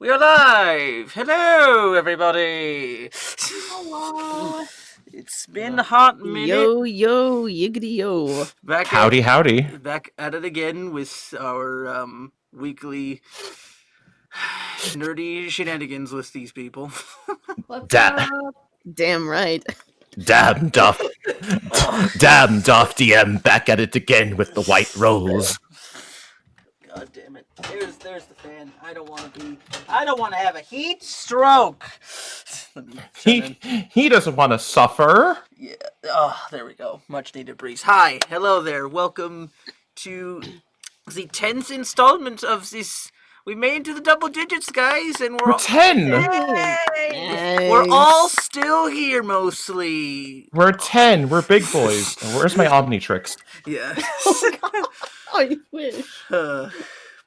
We are live! Hello, everybody! Hello. It's been a hot minute. Yo, yiggity yo. Howdy. Back at it again with our weekly nerdy shenanigans with these people. What's Da- up? Damn right. Damn Duff. Damn Duff DM back at it again with the white rolls. God damn it. There's the fan. I don't want to have a heat stroke. He doesn't want to suffer. Yeah. Oh, there we go. Much needed breeze. Hi. Hello there. Welcome to the 10th installment of this. We made it to the double digits, guys, and We're 10. Nice. We're all still here, mostly. We're 10. We're big boys. Where's my Omnitrix? Yeah. I wish.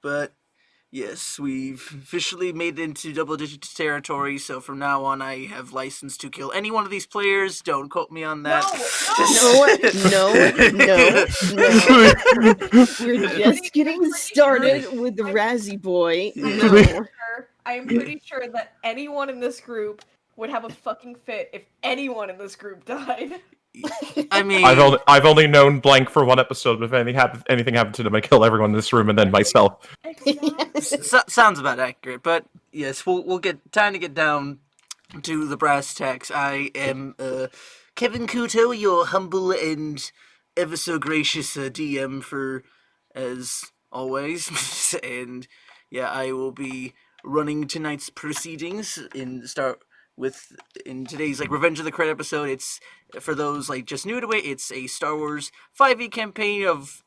But yes, we've officially made it into double digits territory. So from now on, I have license to kill any one of these players. Don't quote me on that. No. We're just getting started with the Razzie boy. No. I am pretty sure that anyone in this group would have a fucking fit if anyone in this group died. I mean, I've only known blank for one episode. But if anything happened to them, I kill everyone in this room and then myself. sounds about accurate. But yes, we'll get time to get down to the brass tacks. I am Kevin Couto, your humble and ever so gracious DM for as always, and yeah, I will be running tonight's proceedings in today's Revenge of the Crit episode. It's for those just new to it. It's a Star Wars 5e campaign of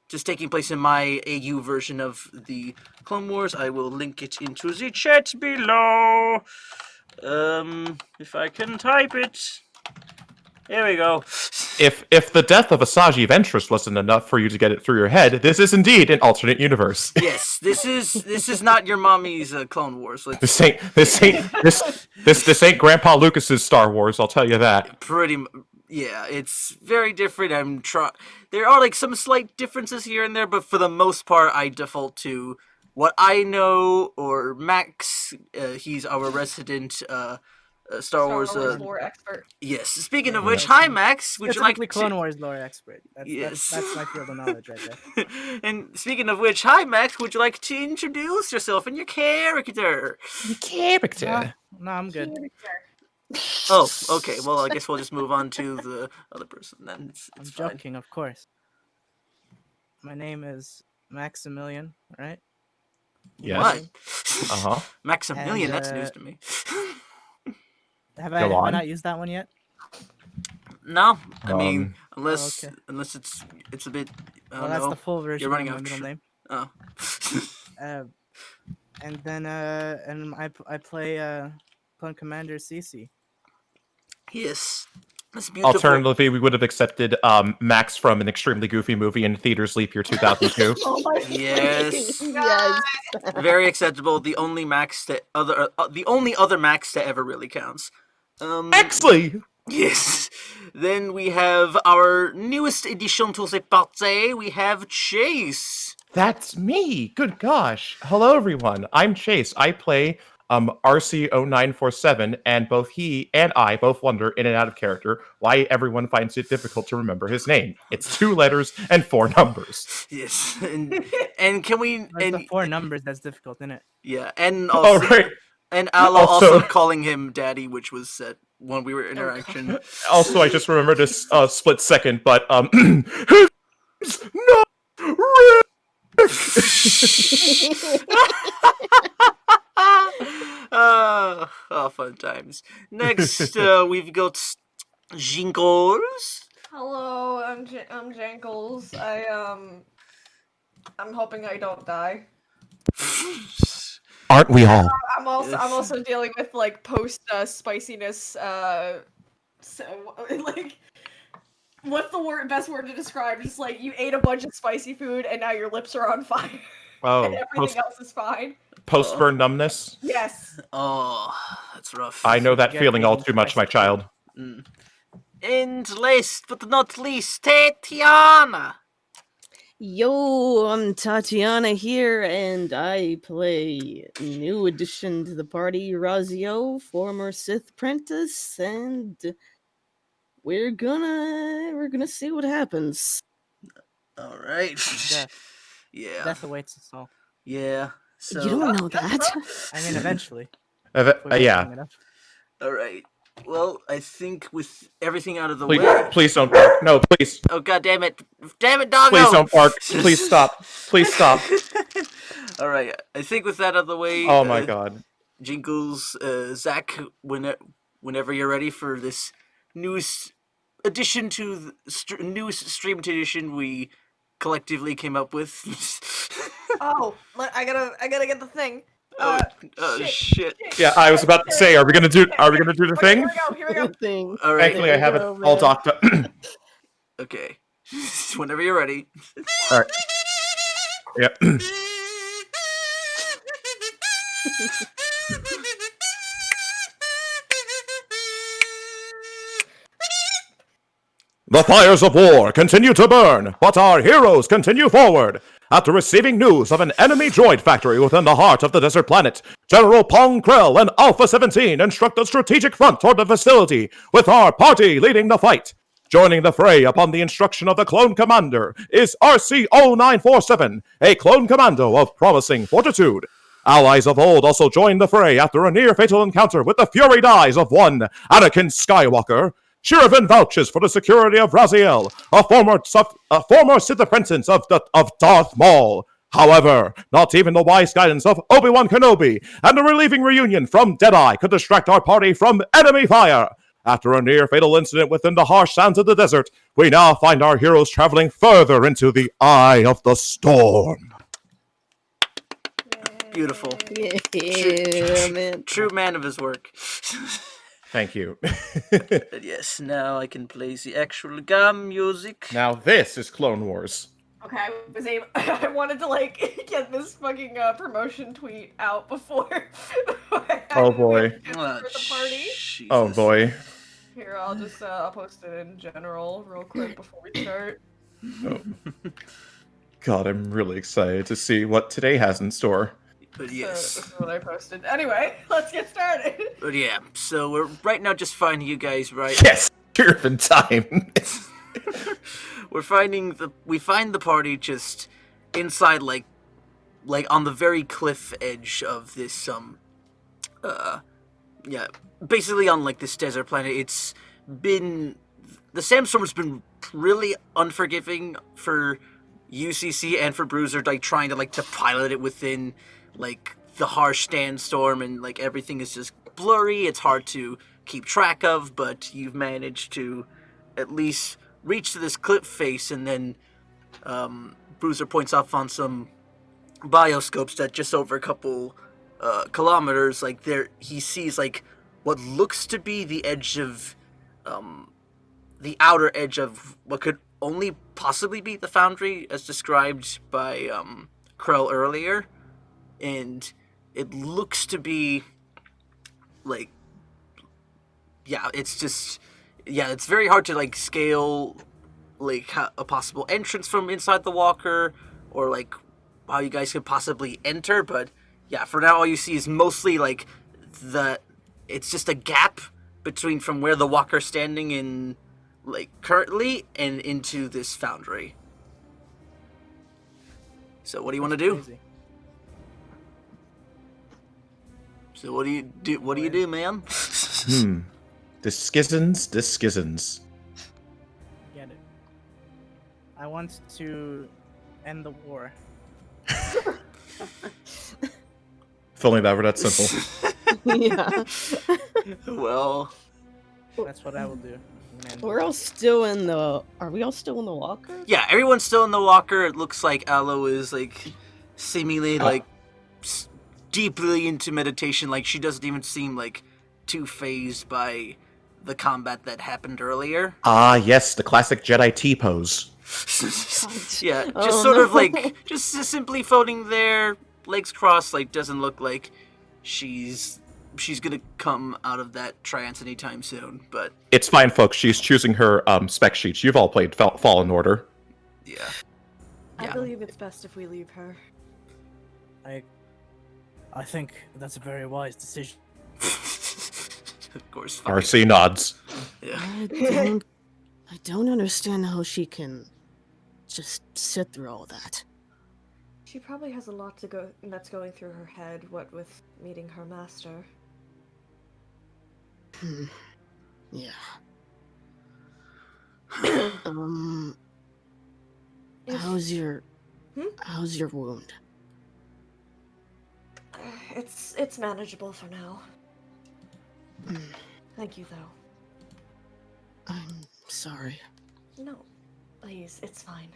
just taking place in my AU version of the Clone Wars. I will link it into the chat below. If I can type it. There we go. If the death of Asajj Ventress wasn't enough for you to get it through your head, this is indeed an alternate universe. Yes, this is not your mommy's Clone Wars. This ain't Grandpa Lucas's Star Wars. I'll tell you that. Yeah, it's very different. There are some slight differences here and there, but for the most part, I default to what I know or Max. He's our resident Star Wars lore expert. Yes. Speaking of which, hi Max. Would you like to... Clone Wars lore expert? Yes. That's my field of knowledge right there. And speaking of which, hi Max. Would you like to introduce yourself and your character? No, I'm good. Oh, okay. Well, I guess we'll just move on to the other person then. It's I'm fine. joking, of course. My name is Maximilian, right? Yes. What? Maximilian. And, That's news to me. Have I not used that one yet? No, I mean unless it's a bit. That's the full version. You're running of out my middle name. Oh. And then I play Clone Commander Ceecee. Yes. That's beautiful. Alternatively, we would have accepted Max from an extremely goofy movie in theaters leap year 2002. Oh my Yes. Yes. Very acceptable. The only other Max that ever really counts. Actually. Yes. Then we have our newest addition to the party. We have Chase. That's me. Good gosh. Hello, everyone. I'm Chase. I play RC0947, and both he and I both wonder, in and out of character, why everyone finds it difficult to remember his name. It's 2 letters and 4 numbers. Yes. And can we... There's the 4 numbers that's difficult, isn't it? Yeah, and also... right. And also calling him Daddy, which was said when we were interaction. Also, I just remembered this split second, but who's not fun times. Next, we've got Jinkles. Hello, I'm Jinkles. I'm hoping I don't die. Aren't we all? I'm also dealing with post spiciness. So what's the best word to describe? Just you ate a bunch of spicy food and now your lips are on fire. Oh, and everything else is fine. Post-burn numbness? Yes. Oh, that's rough. I know that feeling all too much, my child. And last but not least, Tatianna. Yo, I'm Tatianna here, and I play new addition to the party, Raziel, former Sith apprentice, and we're gonna see what happens. All right. Death. Yeah. Death awaits us all. Yeah. So. You don't know that. I mean, eventually. if we wait Yeah. long enough. All right. Well, I think with everything out of the Please, way. please don't bark. No, please. Oh God damn it! Damn it, doggo! Please don't bark. Please stop. Please stop. All right. I think with that out of the way. Oh my god. Jinkles, Zach, whenever you're ready for this newest addition to the newest streamed edition we collectively came up with. Oh, I gotta get the thing. Shit. Yeah, I was about to say, are we gonna do the thing? Here we go. Thing. All right. Thankfully, I have it all docked up. Okay. Whenever you're ready. All right. Yep. The fires of war continue to burn, but our heroes continue forward. After receiving news of an enemy droid factory within the heart of the desert planet, General Pong Krell and Alpha 17 instruct a strategic front toward the facility, with our party leading the fight. Joining the fray upon the instruction of the clone commander is RC-0947, a clone commando of promising fortitude. Allies of old also joined the fray after a near-fatal encounter with the fury dies of one Anakin Skywalker. Shir'iven vouches for the security of Raziel, a former Sith apprentice of Darth Maul. However, not even the wise guidance of Obi-Wan Kenobi and a relieving reunion from Deadeye could distract our party from enemy fire. After a near-fatal incident within the harsh sands of the desert, we now find our heroes traveling further into the eye of the storm. Beautiful. Yeah, man. True man of his work. Thank you. But yes, now I can play the actual GAM music. Now this is Clone Wars. Okay, I wanted to get this fucking promotion tweet out before. Oh boy. For the party. Jesus. Oh boy. Here, I'll post it in general real quick before we start. Oh. God, I'm really excited to see what today has in store. But So, yes. this is what I posted. Anyway, let's get started. But yeah, so we're right now just finding you guys, right? Yes, Shir'iven time. We find the party just inside like on the very cliff edge of this basically on like this desert planet. It's been the sandstorm's been really unforgiving for UCC and for Bruiser, like trying to pilot it within like the harsh sandstorm, and like everything is just blurry. It's hard to keep track of, but you've managed to at least reach to this cliff face, and then Bruiser points off on some bioscopes that just over a couple kilometers, like there he sees like what looks to be the edge of the outer edge of what could only possibly be the foundry as described by Krell earlier, and it looks to be like it's very hard to like scale like a possible entrance from inside the walker, or like how you guys could possibly enter, but yeah, for now all you see is mostly like it's just a gap between from where the walker's standing in like currently and into this foundry. So what do you want to do? Crazy. So what do you do, man? Discissons. Get it. I want to end the war. If only that were that simple. Yeah. Well, That's what I will do. We're all still in the. Are we all still in the walker? yeah, everyone's still in the walker. It looks like Aloe is like seemingly like deeply into meditation. Like she doesn't even seem like too phased by the combat that happened earlier. Ah, yes, the classic Jedi T-pose. Yeah, just Oh, sort of no. like just simply floating there, legs crossed. Like doesn't look like she's gonna come out of that trance anytime soon. But It's fine, folks. She's choosing her spec sheets. You've all played Fallen Order. yeah. I Yeah. believe it's best if we leave her. I think that's a very wise decision. Of course. Fine. RC nods. Yeah. I don't understand how she can just sit through all that. She probably has a lot that's going through her head, what with meeting her master. Yeah. If- How's your Hmm? how's your wound? It's manageable for now. Thank you, though. I'm sorry. No, please, it's fine.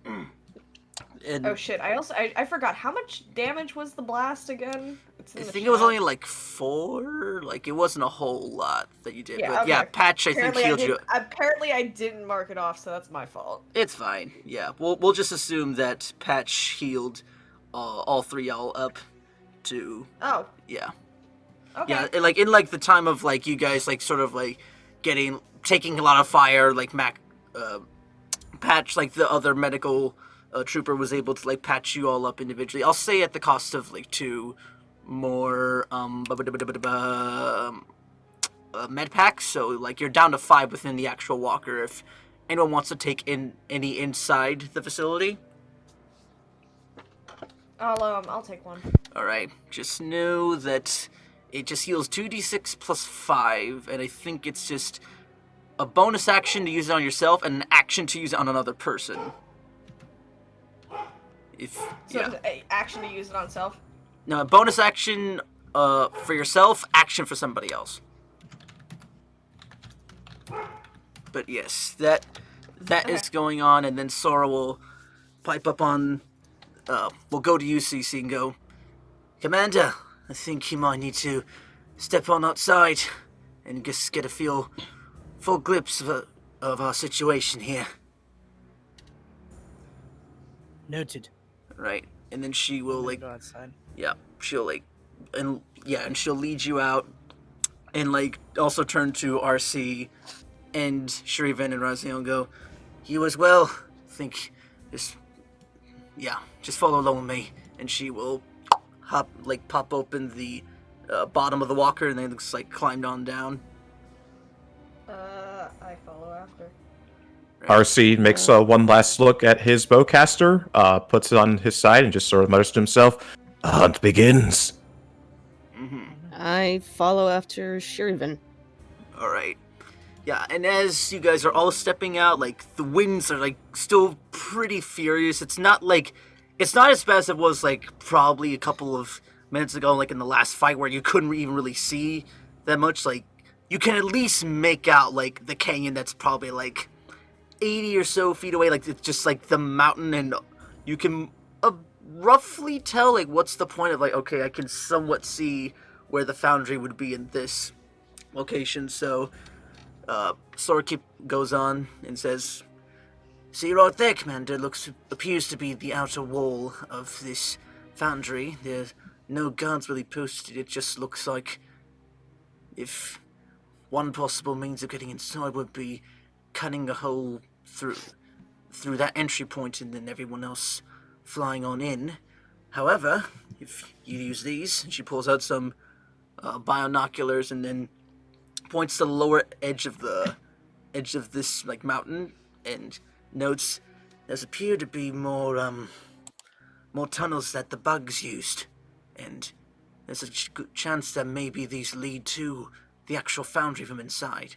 And Oh shit! I forgot. How much damage was the blast again? It's I in the think it was chat. only like 4. Like, it wasn't a whole lot that you did. Yeah, But okay. yeah, Patch, I think, healed you. Apparently, I didn't mark it off, so that's my fault. It's fine. Yeah, we'll just assume that Patch healed all 3 y'all up to, Oh, yeah. okay. Yeah, like in like the time of like you guys like sort of like taking a lot of fire, like Patch, like the other medical trooper was able to like patch you all up individually. I'll say at the cost of like 2 more med packs, so like you're down to 5 within the actual walker if anyone wants to take in any inside the facility. I'll take one. Alright, just know that it just heals 2d6 plus 5, and I think it's just a bonus action to use it on yourself and an action to use it on another person. So action to use it on self. No, a bonus action for yourself, action for somebody else. But yes, that is going on, and then Sora will pipe up on. We'll go to you, Ceecee, and go, Commander, I think you might need to step on outside and just get a full glimpse of our situation here. Noted. Right, and then she will like. Go outside. Yeah, she'll and she'll lead you out, and like also turn to RC and Shir'iven and Raziel and go, you as well. Think, just follow along with me, and she will pop open the bottom of the walker, and then looks like climbed on down. I follow after. RC makes one last look at his bowcaster, puts it on his side, and just sort of mutters to himself, "The hunt begins." I follow after Shir'iven. All right. Yeah, and as you guys are all stepping out, like the winds are like still pretty furious. It's not as bad as it was like probably a couple of minutes ago, like in the last fight where you couldn't even really see that much. Like you can at least make out like the canyon that's probably like 80 or so feet away. Like it's just like the mountain, and you can roughly tell like what's the point of like, okay, I can somewhat see where the foundry would be in this location. So Sora goes on and says, see right there, Commander, appears to be the outer wall of this foundry. There's no guards really posted. It just looks like if one possible means of getting inside would be cutting a hole through that entry point and then everyone else flying on in. However, if you use these, and she pulls out some binoculars and then points to the lower edge of this like mountain and notes there's appear to be more tunnels that the bugs used, and there's a good chance that maybe these lead to the actual foundry from inside.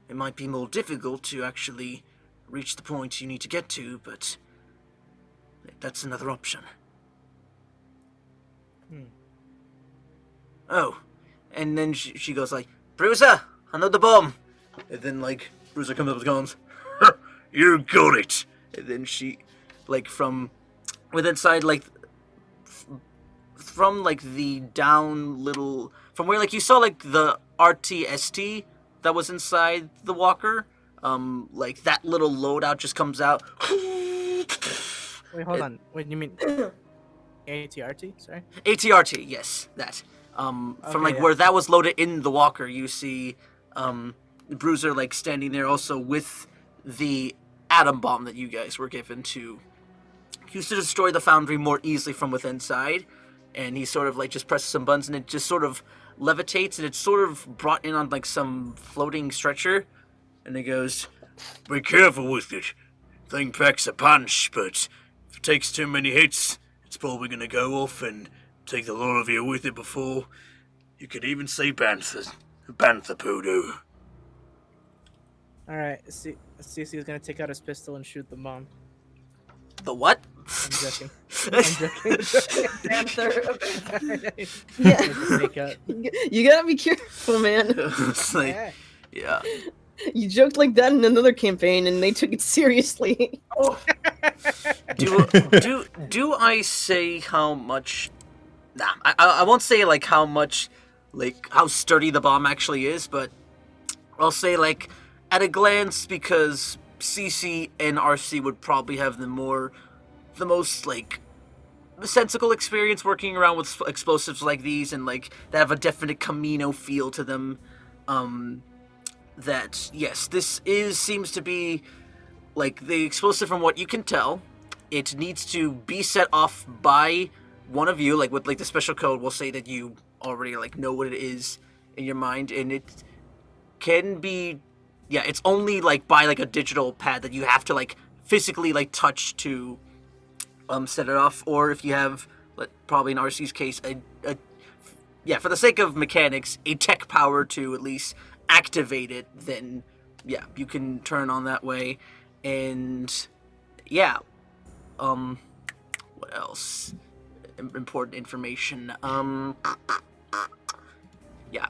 It might be more difficult to actually reach the point you need to get to, but that's another option. Oh, and then she goes like, Bruiser, another bomb. And then like Bruiser comes up with guns. You got it. And then she, like from inside, like from like the down little, from where like you saw like the RTST that was inside the walker, like that little loadout just comes out. Wait, hold on. Wait, you mean ATRT? Sorry. ATRT, yes, that. From like yeah. where that was loaded in the walker, you see Bruiser like standing there also with the atom bomb that you guys were given to use to destroy the foundry more easily from within inside. And he sort of like just presses some buttons and it just sort of levitates and it's sort of brought in on like some floating stretcher. And he goes, "Be careful with it. Thing packs a punch, but if it takes too many hits, it's probably gonna go off and take the lot of you with it before you could even see Bantha Poodoo." Alright, Ceecee is gonna take out his pistol and shoot the bomb. The what? I'm joking. I'm joking. Panther. Yeah. Make up. You gotta be careful, man. It's like, Yeah. yeah. You joked like that in another campaign, and they took it seriously. Oh, Do I say how much? Nah, I won't say like how much, like how sturdy the bomb actually is, but I'll say like at a glance because Ceecee and RC would probably have the most like sensical experience working around with explosives like these, and like they have a definite Camino feel to them. That yes, this seems to be like the explosive from what you can tell. It needs to be set off by one of you, like with like the special code will say that you already like know what it is in your mind, and it can be, yeah, it's only like by like a digital pad that you have to like physically like touch to set it off, or if you have probably in RC's case yeah, for the sake of mechanics, a tech power to at least activate it, then yeah, you can turn on that way. And yeah, what else? Important information. Yeah.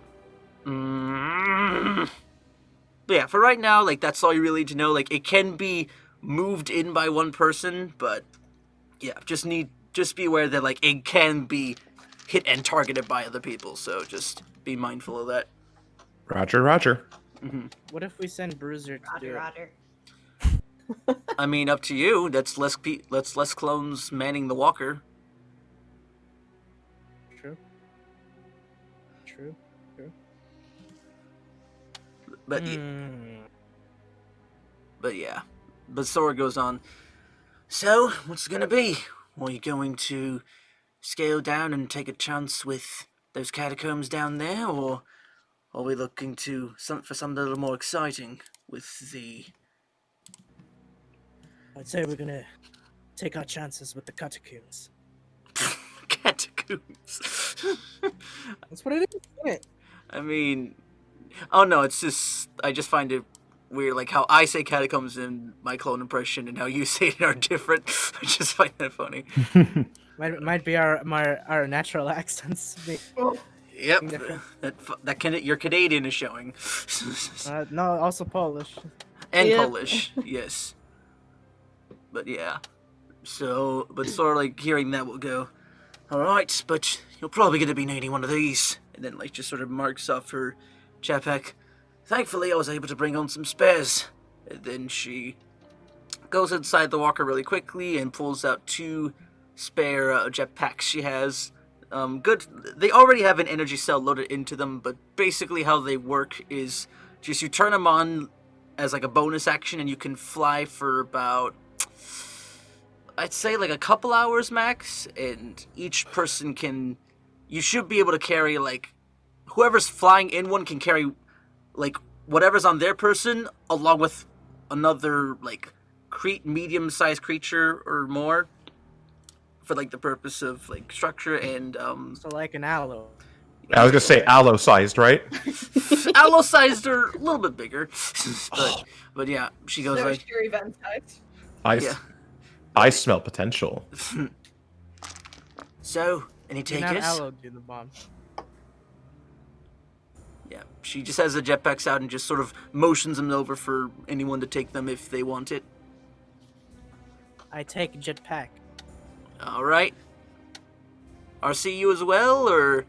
But yeah, for right now, like that's all you really need to know. Like it can be moved in by one person, but yeah, just be aware that like it can be hit and targeted by other people. So just be mindful of that. Roger, roger. What if we send Bruiser to do Roger, it? Roger. I mean, up to you. That's less clones manning the walker. True. True. But but yeah, but Sora goes on. So what's it gonna be? Are you going to scale down and take a chance with those catacombs down there, or are we looking to for something a little more exciting with the? I'd say we're gonna take our chances with the catacombs. Catacombs. That's what it is, isn't it? I mean, oh no, it's just I just find it weird, like how I say catacombs in my clone impression and how you say it are different. I just find that funny. Might be our natural accents. Yep, Different. your Canadian is showing. No, also Polish. And Yep. Polish, yes. But yeah, so but sort of like hearing that will go, all right, but you're probably gonna be needing one of these, and then like just sort of marks off her jetpack. Thankfully, I was able to bring on some spares. And then she goes inside the walker really quickly and pulls out 2 spare jetpacks she has. Good. They already have an energy cell loaded into them, but basically how they work is just you turn them on as like a bonus action, and you can fly for about, I'd say like a couple hours max, and each person you should be able to carry like, whoever's flying in one can carry like whatever's on their person along with another like medium-sized creature or more for like the purpose of like structure and So like an aloe. I was gonna say aloe-sized, right? Allo-sized or a little bit bigger. but yeah, she goes So like, Shir'iven size. yeah. I smell potential. So, any You're not takers? aloe, do the bomb. Yeah, she just has the jetpacks out and just sort of motions them over for anyone to take them if they want it. I take jetpack. All right. RC, you as well, or?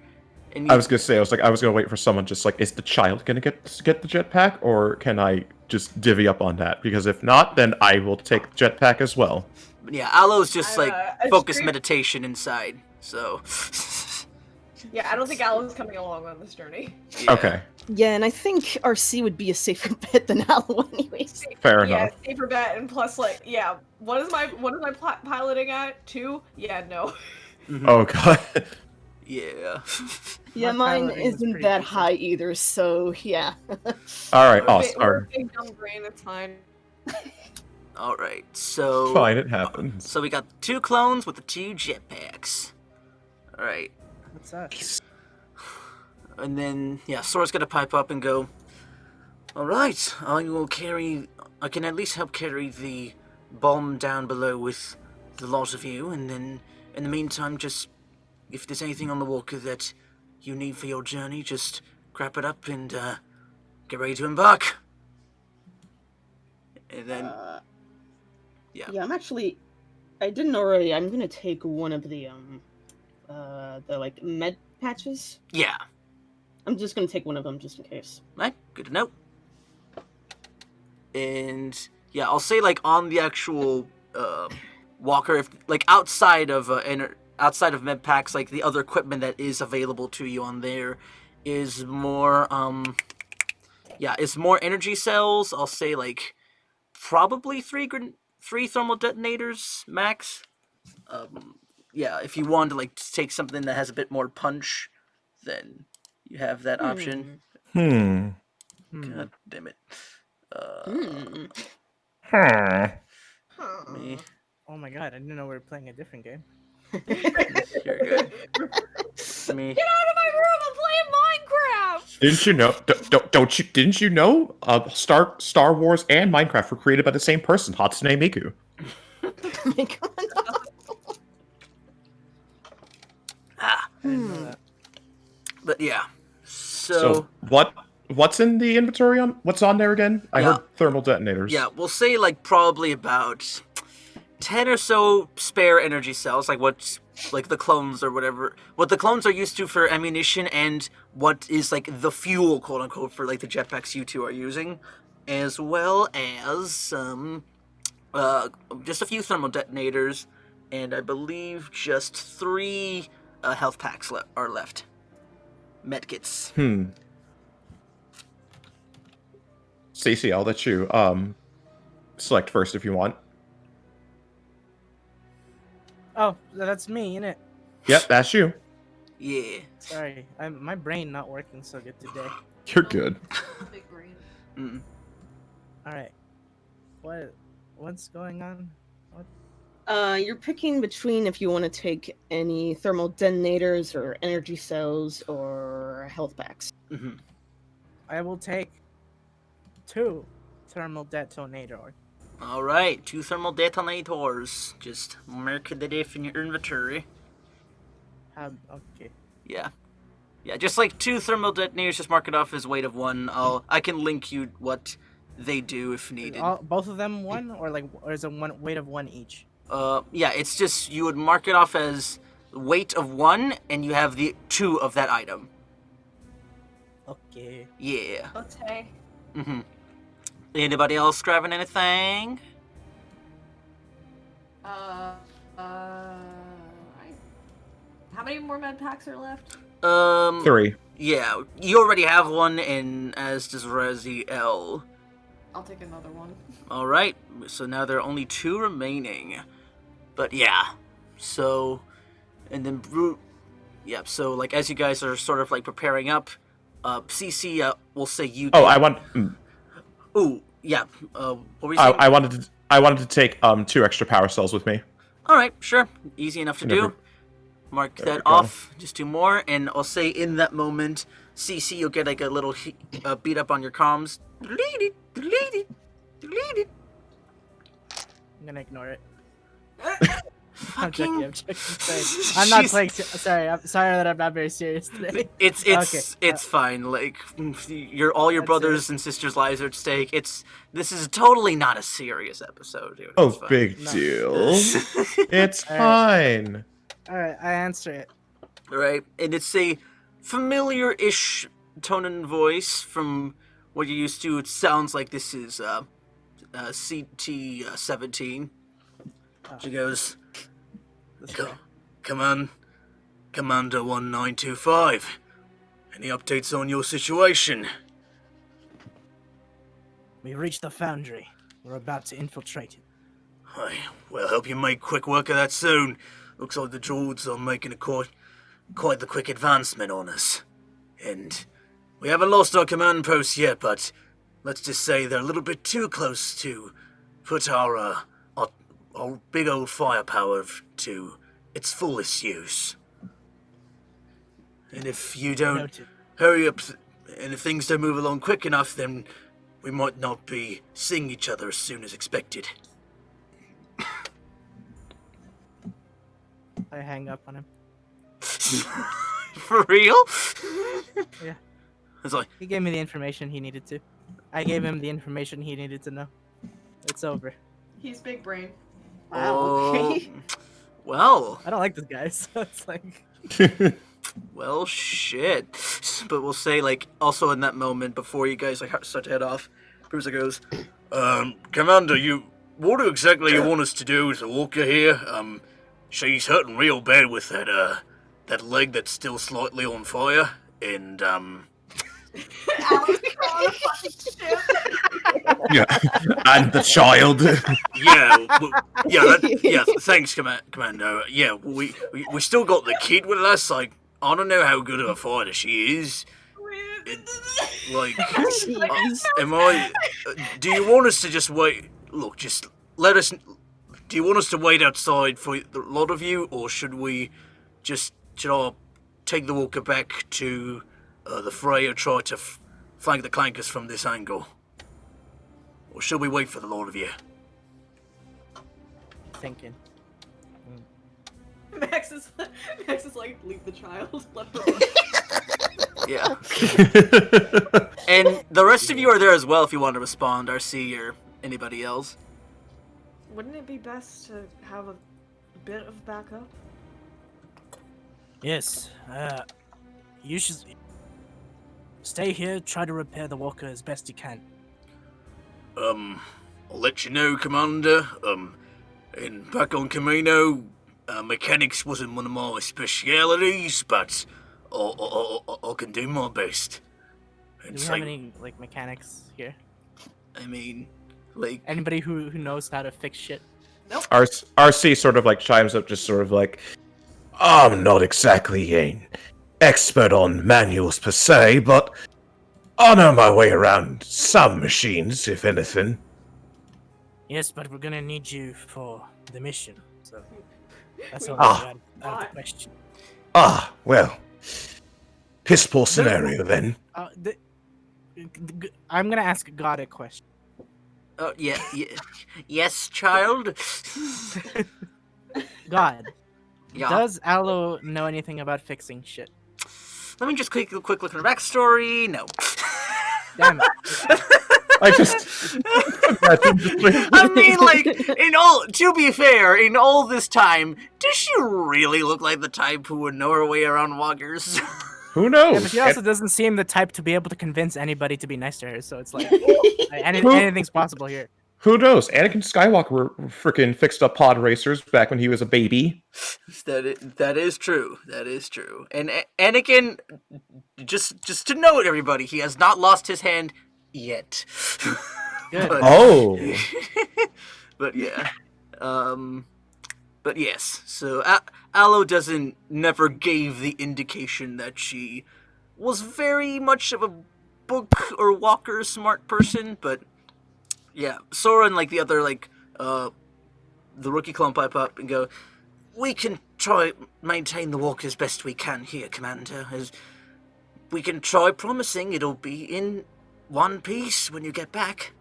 I was gonna say, I was gonna wait for someone just like, is the child gonna get the jetpack, or can I just divvy up on that? Because if not, then I will take the jetpack as well. Yeah, Aloe's just like a focused stream- meditation inside, so. Yeah, I don't think Alan's coming along on this journey. Yeah. Okay. Yeah, and I think RC would be a safer bet than Aloe anyways. Fair Yeah, enough. safer bet, and plus, like, yeah, what is my piloting at? 2? Yeah, no. Oh god. Yeah. Yeah, My mine piloting was isn't pretty that decent. high either, so yeah. All right, We're awesome. a big dumb brain, it's fine. All right. So. Fine, it happens. So we got 2 clones with the 2 jetpacks. All right. What's that? And then, yeah, Sora's gonna pipe up and go, alright, I can at least help carry the bomb down below with the lot of you, and then, in the meantime, just, if there's anything on the walker that you need for your journey, just grab it up and, get ready to embark. And then, yeah. Yeah, I didn't already, I'm gonna take one of the like, med patches. Yeah. I'm just gonna take one of them just in case. Right, good to know. And yeah, I'll say like on the actual walker, if like outside of med packs, like the other equipment that is available to you on there is more it's more energy cells. I'll say like probably three thermal detonators max. Yeah, if you want to like take something that has a bit more punch, then you have that option. Hmm. God damn it. Me. Oh my god, I didn't know we were playing a different game. You're good. Me. Get out of my room! I'm playing Minecraft! Didn't you know? Didn't you know? Star Wars and Minecraft were created by the same person, Hatsune Miku. Oh my god. Ah. I didn't know that. But yeah. So what's in the inventory on? What's on there again? I Yeah. heard thermal detonators. Yeah, we'll say like probably about 10 or so spare energy cells, like what's like the clones or whatever, what the clones are used to for ammunition, and what is like the fuel, quote unquote, for like the jetpacks you two are using, as well as just a few thermal detonators, and I believe just 3 health packs are left. Medkits. Ceecee, I'll let you select first if you want. Oh, that's me, innit? Yep, that's you. Yeah. Sorry, my brain not working so good today. You're good. Big brain. Mm. All right, what's going on? You're picking between if you want to take any thermal detonators or energy cells or health packs. Mm-hmm. I will take 2 thermal detonator. All right, 2 thermal detonators. Just mark the diff in your inventory. Okay. Yeah, just like 2 thermal detonators. Just mark it off as weight of 1. I can link you what they do if needed. Both of them 1, or is it one weight of 1 each? Yeah, it's just you would mark it off as weight of 1, and you have the 2 of that item. Okay. Yeah. Okay. Mm-hmm. Anybody else grabbing anything? How many more med packs are left? 3. Yeah, you already have one, and as does Raziel. I'll take another one. All right, so now there are only 2 remaining. But yeah, so, and then yeah. So like as you guys are sort of like preparing up, Ceecee, we'll say you. Oh, I want. Ooh, yeah. What were you saying? I wanted to take 2 extra power cells with me. All right, sure, easy enough to Never- do. Mark There that we go. off. Just 2 more, and I'll say in that moment, Ceecee, you'll get like a little beat up on your comms. Delete it. I'm gonna ignore it. Fucking. I'm joking. Sorry. I'm not She's- playing. Sorry, I'm sorry that I'm not very serious today. It's fine. Like all your That's brothers and sisters' lives are at stake. This is totally not a serious episode, dude. Oh, It's fine. big No. deal. It's All fine. All right, I answer it. Right, and it's a familiar-ish tone and voice from what you're used to. It sounds like this is CT-17. She goes, Let's go. "Come on, Commander 1925. Any updates on your situation? We reached the foundry. We're about to infiltrate it. Well, hope you make quick work of that soon. Looks like the droids are making quite the quick advancement on us. And we haven't lost our command post yet, but let's just say they're a little bit too close to put our big old firepower to its fullest use. And if you don't Noted. hurry up, and if things don't move along quick enough, then we might not be seeing each other as soon as expected. I hang up on him. For real? Yeah. It's like, He gave me the information he needed to. I gave him the information he needed to know. It's over. He's big brain. oh, Okay. well, I don't like this guy, so it's like... well, shit. But we'll say, like, also in that moment, before you guys like start to head off, Bruiser goes, Commander, what exactly you want us to do with the walker here? She's hurting real bad with that leg that's still slightly on fire, and, Alex on a fucking ship. Yeah, and the child. Thanks, Commando. Yeah, we still got the kid with us. Like, I don't know how good of a fighter she is. Like, am I? Do you want us to just wait? Look, just let us. Do you want us to wait outside for the lot of you, or should I take the walker back to the fray, or try to flank the clankers from this angle? Or should we wait for the lot of you? Thinking. Max is like, leave the child. Let her. Yeah. And the rest of you are there as well if you want to respond, RC or anybody else. Wouldn't it be best to have a bit of backup? Yes. You should stay here. Try to repair the walker as best you can. I'll let you know, Commander. And back on Camino, mechanics wasn't one of my specialities, but I can do my best. Do you have any like mechanics here? I mean, like, Anybody who knows how to fix shit? RC sort of like chimes up, just sort of like, I'm not exactly an expert on manuals per se, but I know my way around some machines, if anything. Yes, but we're gonna need you for the mission, so that's all Ah. out of the question. Ah, well, piss poor scenario then. I'm gonna ask God a question. oh yeah, yes, child. God, Yeah. does Aloe know anything about fixing shit? Let me just quick look at her backstory. No. Damn it. I just... I mean, like, to be fair, in all this time, does she really look like the type who would know her way around walkers? Who knows? Yeah, but she also doesn't seem the type to be able to convince anybody to be nice to her, so it's like, anything's possible here. Who knows? Anakin Skywalker freaking fixed up pod racers back when he was a baby. That is true. That is true. And Anakin, just to note, everybody, he has not lost his hand yet. Good. Oh. But yeah. But yes. So Aloe never gave the indication that she was very much of a book or walker smart person, but yeah, Sora and like the other the rookie clone pipe up and go, we can try maintain the walk as best we can here, Commander. As we can try promising it'll be in one piece when you get back.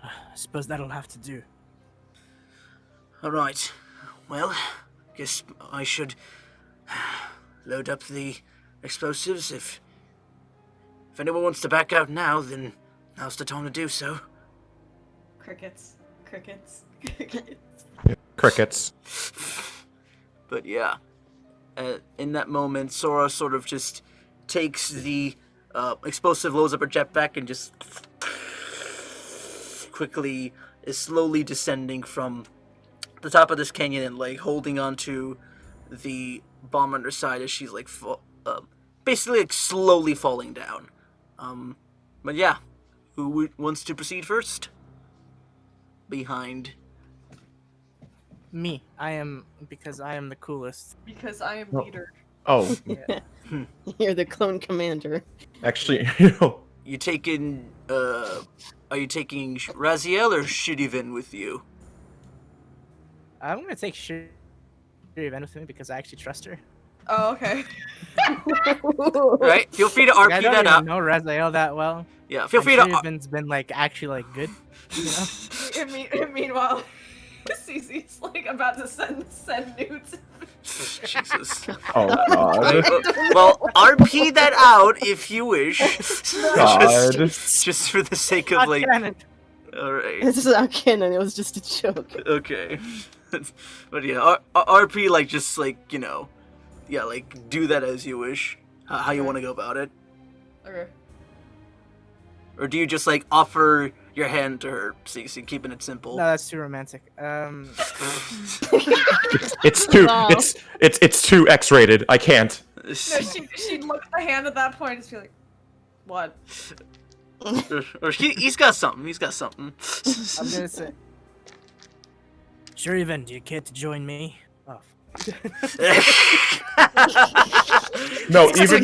I suppose that'll have to do. Alright. Well, guess I should load up the explosives. If anyone wants to back out now, then now's the time to do so. Crickets. Crickets. But yeah, in that moment, Sora sort of just takes the explosive, loads up her jetpack, and just quickly is slowly descending from the top of this canyon and like holding onto the bomb on her side as she's like basically like slowly falling down. But yeah, who wants to proceed first? Behind. Me. Because I am the coolest. Because I am No. leader. Oh, You're the clone commander. actually, You taking? Are you taking Raziel or Shir'iven with you? I'm gonna take Shir'iven with me because I actually trust her. Oh, okay. Right. Feel free to Like, RP I don't that even out. know Raziel that well. Yeah. Feel And free to. Shir'iven's been like actually like good. You know? Meanwhile, Ceecee's like about to send nudes. Jesus. oh god, Well, RP that out if you wish. God. Just for the sake of Not like. canon. All right. This is not canon. It was just a joke. Okay. But yeah, RP like just like yeah, like do that as you wish. How you want to go about it, Okay. or do you just like offer your hand to her, Ceecee, keeping it simple? No, that's too romantic. it's too Wow. it's too X-rated. I can't. No, she'd look at the hand at that point and just be like, "What?" or he's got something. He's got something. I'm gonna say. Shir'iven, do you care to join me? Oh. No, even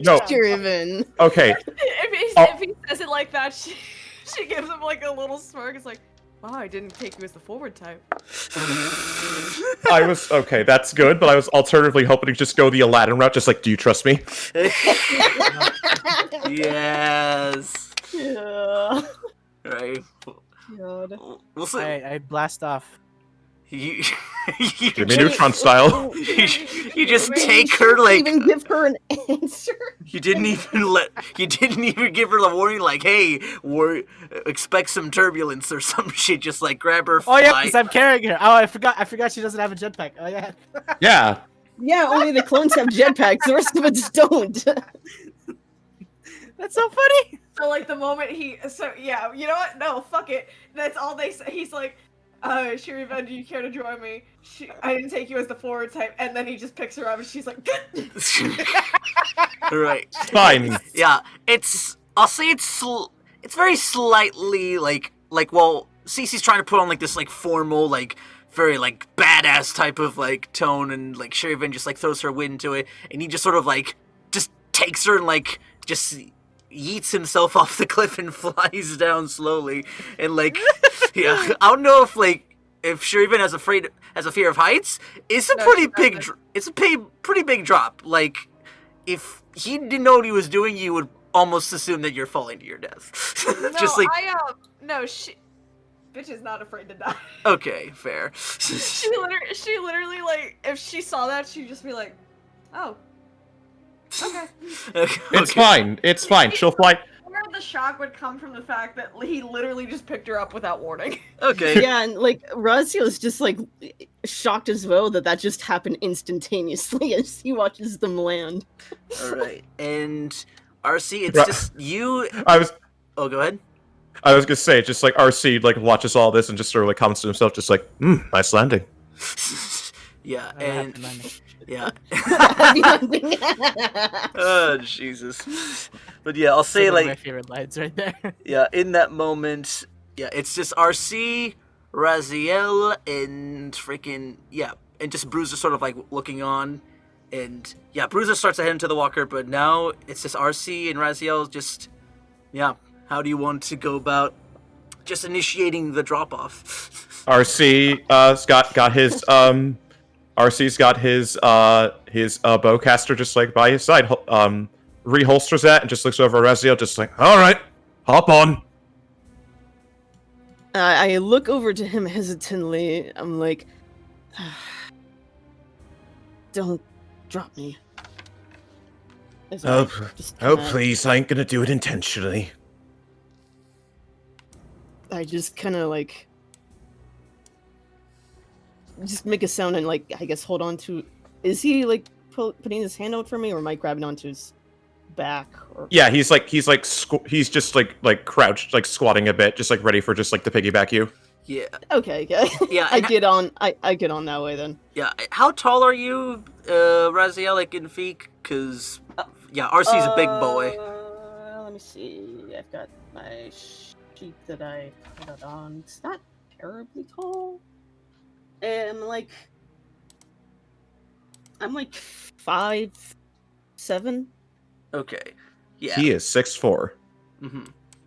no. Shir'iven. Okay, If he says it like that, she gives him like a little smirk. It's like, "Wow, I didn't take you as the forward type." I was okay. That's good, but I was alternatively hoping to just go the Aladdin route. Just like, do you trust me? Yes. Yeah. Right. God. We'll see. I blast off. You, Jimmy Neutron style. you just Wait, take you her shouldn't like even give her an answer. you didn't even give her the warning like, hey, expect some turbulence or some shit. Just like grab her. Oh yeah, fly. because I'm carrying her. Oh, I forgot she doesn't have a jetpack. Oh yeah. Yeah. Yeah, only the clones have jetpacks. The rest of us don't. That's so funny. So like the moment yeah, you know what? No, fuck it. That's all they say. He's like, Shir'iven, do you care to join me? I didn't take you as the forward type, and then he just picks her up, and she's like, Right. Fine. Yeah, I'll say it's very slightly like well, Ceecee's trying to put on like this like formal like very like badass type of like tone, and like Shir'iven just like throws her wind to it, and he just sort of like just takes her and like just yeets himself off the cliff and flies down slowly, and like yeah, I don't know if Shir'iven has a fear of heights. It's a No, pretty she big doesn't. it's a pretty big drop. Like if he didn't know what he was doing, you would almost assume that you're falling to your death. "No, Just like bitch is not afraid to die." okay, fair. She literally like if she saw that, she'd just be like, "Oh, okay." It's fine. It's fine. She'll fly. Where the shock would come from the fact that he literally just picked her up without warning. Okay. Yeah, and like Raziel is just like shocked as well that just happened instantaneously as he watches them land. All right. And RC, it's Right. just you. Oh, go ahead. I was gonna say, just like RC, like watches all this and just sort of like comments to himself, just like, nice landing. Yeah, I have to and land. yeah. Happy hunting. Oh Jesus. But yeah, I'll say One of my like favorite lines right there. yeah, in that moment, yeah, it's just RC, Raziel, and freaking and just Bruiser sort of like looking on, and yeah, Bruiser starts to head into the walker, but now it's just RC and Raziel. Just how do you want to go about just initiating the drop off? RC got his RC's got his bowcaster just like by his side, reholsters that and just looks over at Raziel, just like, all right, hop on. I look over to him hesitantly. I'm like, don't drop me. As I just kinda- please, I ain't gonna do it intentionally. I just kind of like just make a sound and like I guess hold on to. Is he like putting his hand out for me, or am I grabbing onto his back? Or Yeah, he's just like crouched, like squatting a bit, just like ready for just like to piggyback you. Yeah. Okay. Yeah, I and- get on. I get on that way then. Yeah. How tall are you, Raziel, like in feet? Cause yeah, RC's a big boy. Let me see. I've got my sheet that I put it on. It's not terribly tall. I'm like 5'7". Okay. Yeah. He is 6'4". Mm-hmm.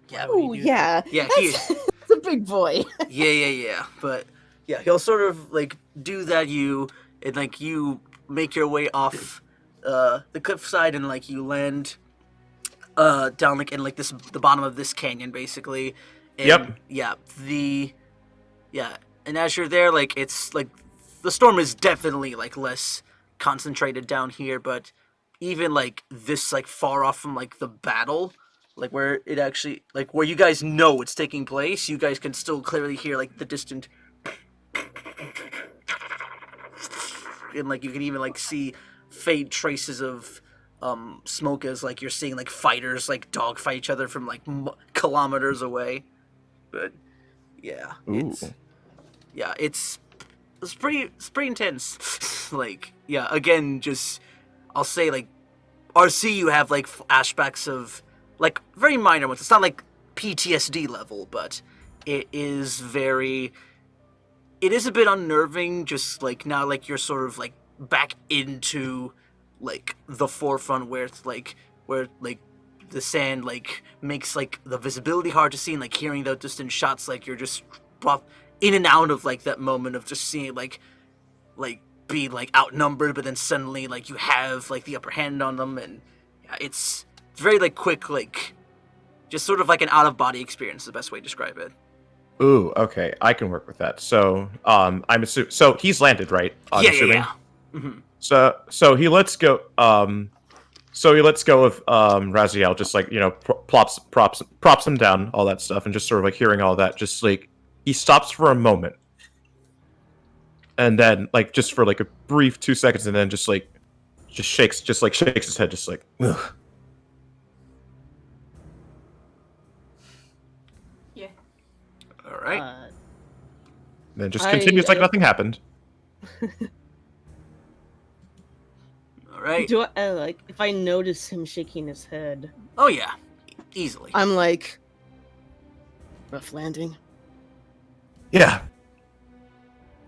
Yeah. Why would he Oh do yeah. Yeah, That's, he- that's a big boy. Yeah. But yeah, he'll sort of like do that. You make your way off the cliffside and like you land down like in like the bottom of this canyon basically. And, Yep. Yeah. And as you're there, like it's like the storm is definitely like less concentrated down here, but even like this like far off from like the battle, like where it actually like where you guys know it's taking place, you guys can still clearly hear like the distant and like you can even like see faint traces of smoke as like you're seeing like fighters like dogfight each other from like kilometers away. But yeah, Ooh. it's pretty intense. Like yeah, again, just I'll say like RC, you have like flashbacks of like very minor ones. It's not like PTSD level, but it is a bit unnerving. Just like now, like you're sort of like back into like the forefront where it's like where like the sand like makes like the visibility hard to see, and like hearing the distant shots, like you're just in and out of like that moment of just seeing like be like outnumbered, but then suddenly like you have like the upper hand on them, and yeah, it's very like quick, like just sort of like an out of body experience is the best way to describe it. Ooh, okay, I can work with that. So, I'm assuming. So he's landed, right? I'm assuming. Yeah. Mm-hmm. So he lets go. So he lets go of Raziel, just like props him down, all that stuff, and just sort of like hearing all that, just like he stops for a moment, and then like just for like a brief 2 seconds, and then just shakes his head, just like ugh. Yeah. All right. And then just continues like nothing happened. All right. Do I like if I notice him shaking his head? Oh yeah, easily. I'm like, rough landing. Yeah.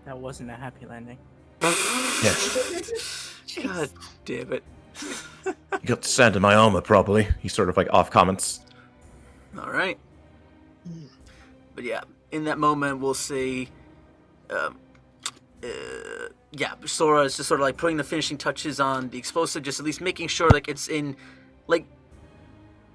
That wasn't a happy landing. Yeah. God damn it. You got the sand in my armor, probably. He sort of like off comments. All right. But yeah, in that moment, we'll see. Yeah, Sora is just sort of like putting the finishing touches on the explosive, just at least making sure like it's in, like,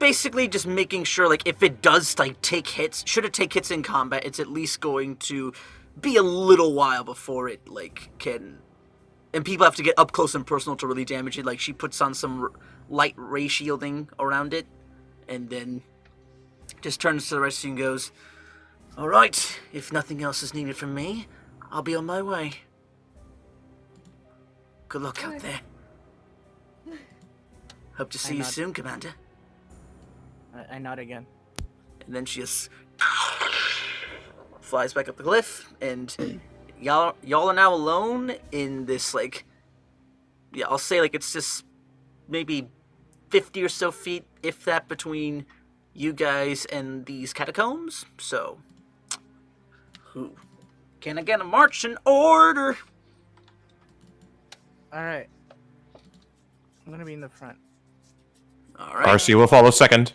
basically just making sure like if it does like take hits, should it take hits in combat, it's at least going to be a little while before it like can, and people have to get up close and personal to really damage it. Like she puts on some light ray shielding around it, and then just turns to the rest of you and goes, "All right, if nothing else is needed from me, I'll be on my way. Good luck out there. Hope to see you nod. soon, Commander." I nod again. And then she just flies back up the cliff, and y'all are now alone in this like, yeah, I'll say like it's just maybe 50 or so feet, if that, between you guys and these catacombs. So, who can I get a marching order? Alright. I'm gonna be in the front. All right. RC will follow second.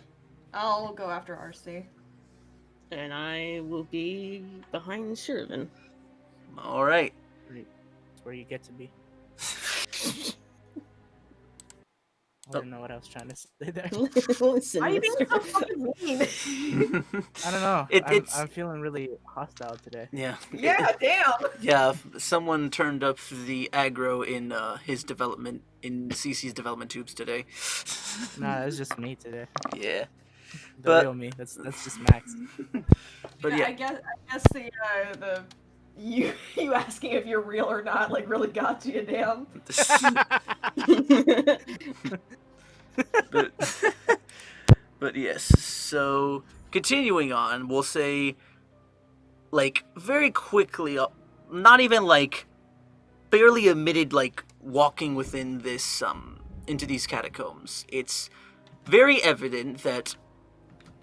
I'll go after RC. And I will be behind Shir'iven. All right. It's where you get to be. I don't know what I was trying to say there. Listen, Why are you being mister. so fucking mean? I don't know. It's- I'm feeling really hostile today. Yeah. Yeah, damn. Yeah, someone turned up the aggro in his development, in Ceecee's development tubes today. Nah, it's just me today. Yeah. The But- real me. That's just Max. But yeah. I guess the you asking if you're real or not like really got you, damn. but, but yes, so continuing on, we'll say like very quickly, not even like barely admitted like walking within this into these catacombs. It's very evident that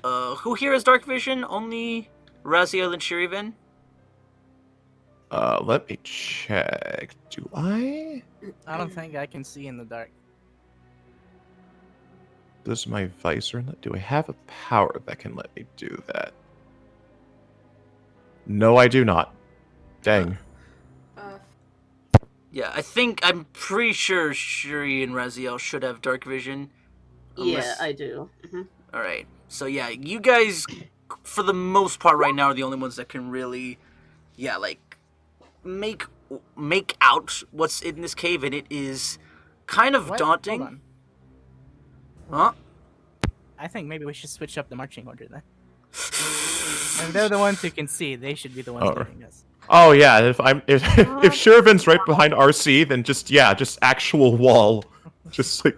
who here has dark vision? Only Raziel and Shir'iven? Let me check. Do I? I don't think I can see in the dark. Does my visor do I have a power that can let me do that? No, I do not. Dang. Yeah, I'm pretty sure Shuri and Raziel should have dark vision. Yeah, I do. Alright, so yeah, you guys, for the most part right now, are the only ones that can really, like, make out what's in this cave, and it is kind of What? daunting. Hold on. Huh? I think maybe we should switch up the marching order then. If they're the ones who can see, they should be the ones leading us. Oh yeah, if Shir'iven's right behind RC, then just actual wall, just like.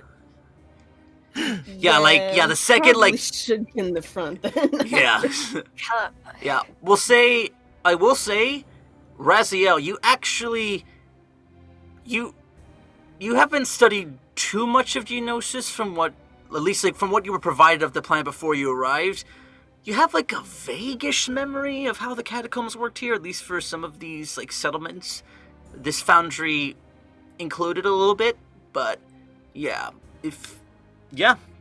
The second probably should be in the front then. Yeah. Yeah. I will say, Raziel, you actually you haven't studied too much of Geonosis from what you were provided of the planet before you arrived. You have like a vaguish memory of how the catacombs worked here, at least for some of these like settlements. This foundry included a little bit, but yeah,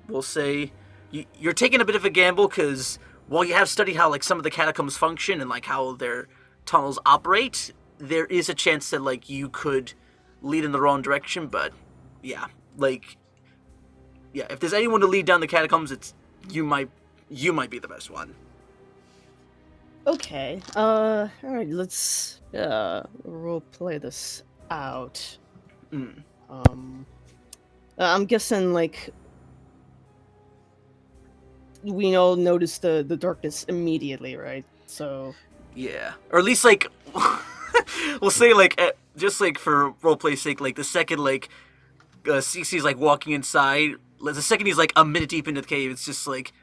we'll say you're taking a bit of a gamble because while you have studied how like some of the catacombs function and like how their tunnels operate, there is a chance that like you could lead in the wrong direction. But if there's anyone to lead down the catacombs, it's you might be the best one. Okay. All right. Let's role play this out. I'm guessing like we all noticed the darkness immediately, right? So yeah, or at least like we'll say like just like for roleplay's sake, like the second like Ceecee's like walking inside, the second he's like a minute deep into the cave, it's just like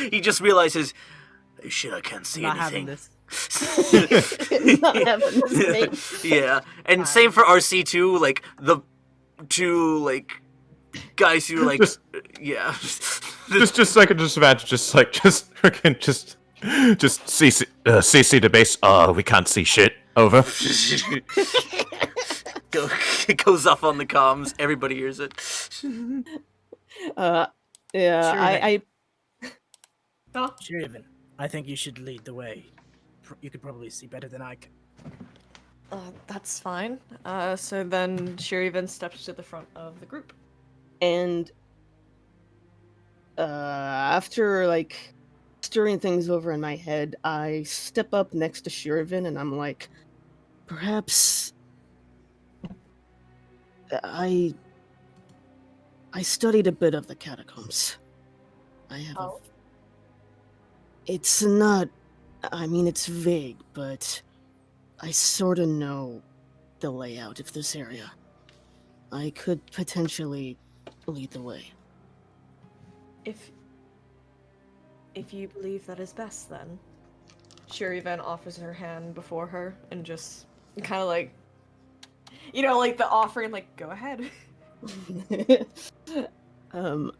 he just realizes, shit, I can't see Not anything. having this. not having this thing. Yeah, and same for RC too. Like the two like guys who like just I can just imagine just Ceecee to base. We can't see shit. Over. It goes off on the comms. Everybody hears it. I Shir'iven, I think you should lead the way. You could probably see better than I can. That's fine. So then Shir'iven steps to the front of the group. And after like stirring things over in my head, I step up next to Shir'iven and I'm like, perhaps I studied a bit of the catacombs. I have It's not, I mean, it's vague, but I sort of know the layout of this area. I could potentially lead the way. If you believe that is best, then Shir'iven offers her hand before her and just kind of like, like the offering, like, go ahead.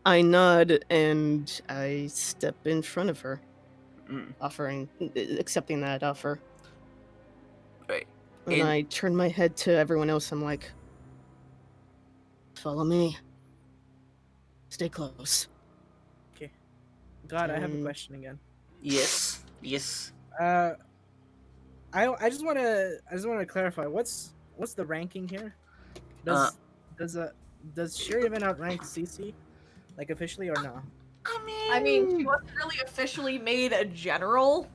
I nod and I step in front of her, accepting that offer. Right. And I turn my head to everyone else. I'm like, follow me. Stay close. Okay. God, I have a question again. Yes. I just want to clarify. What's the ranking here? Does Shir'iven outrank Ceecee, like officially or no? I mean, she wasn't really officially made a general.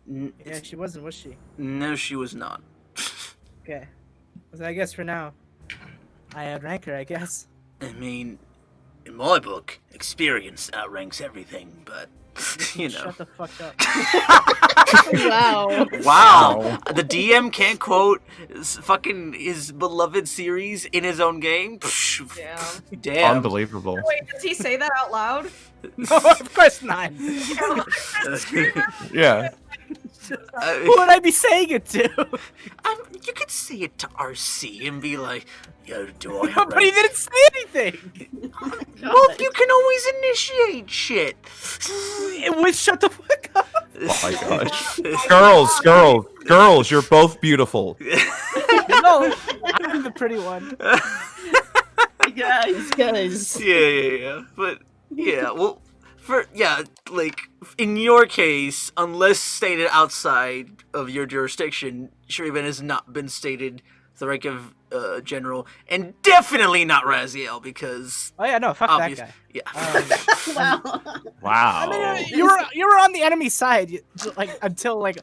Yeah, she wasn't, was she? No, she was not. Okay. So I guess for now, I outrank her, I guess. I mean, in my book, experience outranks everything, but, Shut the fuck up. Wow. The DM can't quote his beloved series in his own game? Damn. Unbelievable. Wait, does he say that out loud? No, of course not. Yeah. Who would I be saying it to? You could say it to RC and be like, "Yo, do I?" Have But he didn't say anything. Well, you can always initiate shit. It was shut the fuck up. Oh my gosh. Girls, you're both beautiful. No, I'm the pretty one. Guys. Yeah. But yeah, well, like in your case, unless stated outside of your jurisdiction, Shir'iven has not been stated the rank of general, and definitely not Raziel because. Oh yeah, no, fuck obvious, that guy. Yeah. Wow. I mean, you were on the enemy side, until an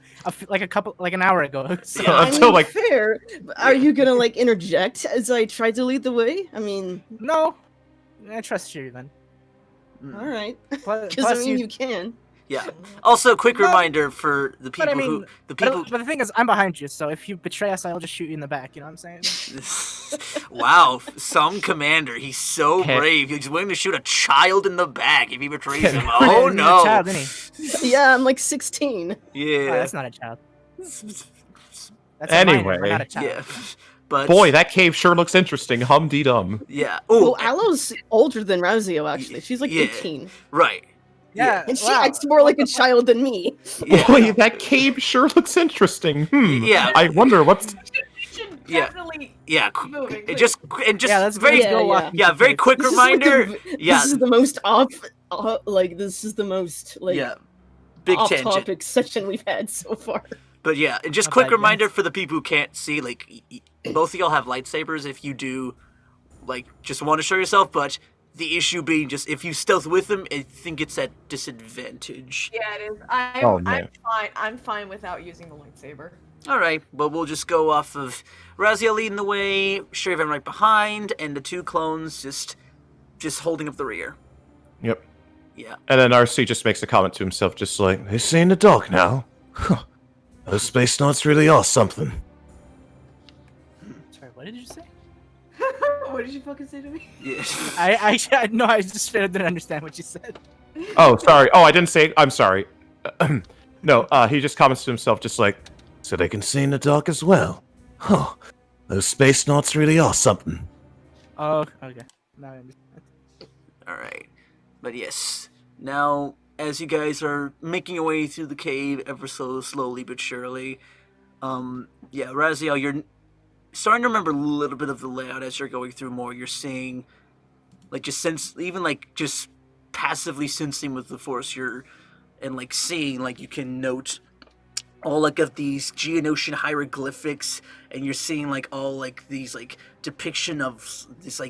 hour ago. So. Yeah. I mean, fair. Are you gonna interject as I try to lead the way? I mean, No, I trust you then. all right. Plus, Because I mean, you can. Yeah. Also, quick reminder for the people But the thing is, I'm behind you, so if you betray us, I'll just shoot you in the back. You know what I'm saying? Wow, some commander. He's so brave. He's willing to shoot a child in the back if he betrays him. Oh He's a no. child, isn't he? Yeah, I'm 16. Yeah. Oh, that's not a child. That's Anyway. a minor, not a child. Yeah. But Boy, that cave sure looks interesting. Hum-dee-dum. yeah. Well, Oh, Aloe's older than Raziel, actually. She's Yeah. 18. right. Yeah, And she wow. acts more like a child than me. Yeah. Boy, that cave sure looks interesting. Yeah. I wonder what's... Yeah. Definitely Yeah. moving. Just Yeah, let's very go walk. yeah, very quick This is reminder. Yeah. This is the most this is the most Yeah. Big tangent. off-topic session we've had so far. But yeah, and just Not quick 5 reminder minutes. for the people who can't see, both of y'all have lightsabers if you do, just want to show yourself, but the issue being just if you stealth with them, I think it's at disadvantage. Yeah, it is. Oh, no. I'm fine. I'm fine without using the lightsaber. Alright, but we'll just go off of Raziel leading the way, Shir'iven right behind, and the two clones just holding up the rear. Yep. Yeah. And then RC just makes a comment to himself, just like, they see in the dark now. Huh. Those space knots really are something. Sorry, what did you say? What did you fucking say to me? Yeah. I just straight up didn't understand what you said. Oh, sorry. Oh, I didn't say... I'm sorry. No, he just comments to himself, just like, so they can see in the dark as well. Huh. Those space knots really are something. Oh, okay. Now I understand. Alright. But yes. Now, as you guys are making your way through the cave ever so slowly but surely, Raziel, you're starting to remember a little bit of the layout as you're going through more. You're seeing, just passively sensing with the Force, seeing, you can note all, of these Geonosian hieroglyphics, and you're seeing, all, these, depiction of this,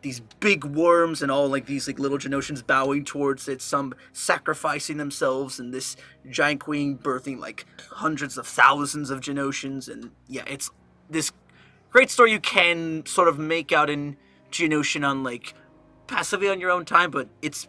these big worms and all, these, little Geonosians bowing towards it, some sacrificing themselves, and this giant queen birthing, hundreds of thousands of Geonosians, and, yeah, it's this great story you can sort of make out in Geonosian on, passively on your own time, but it's,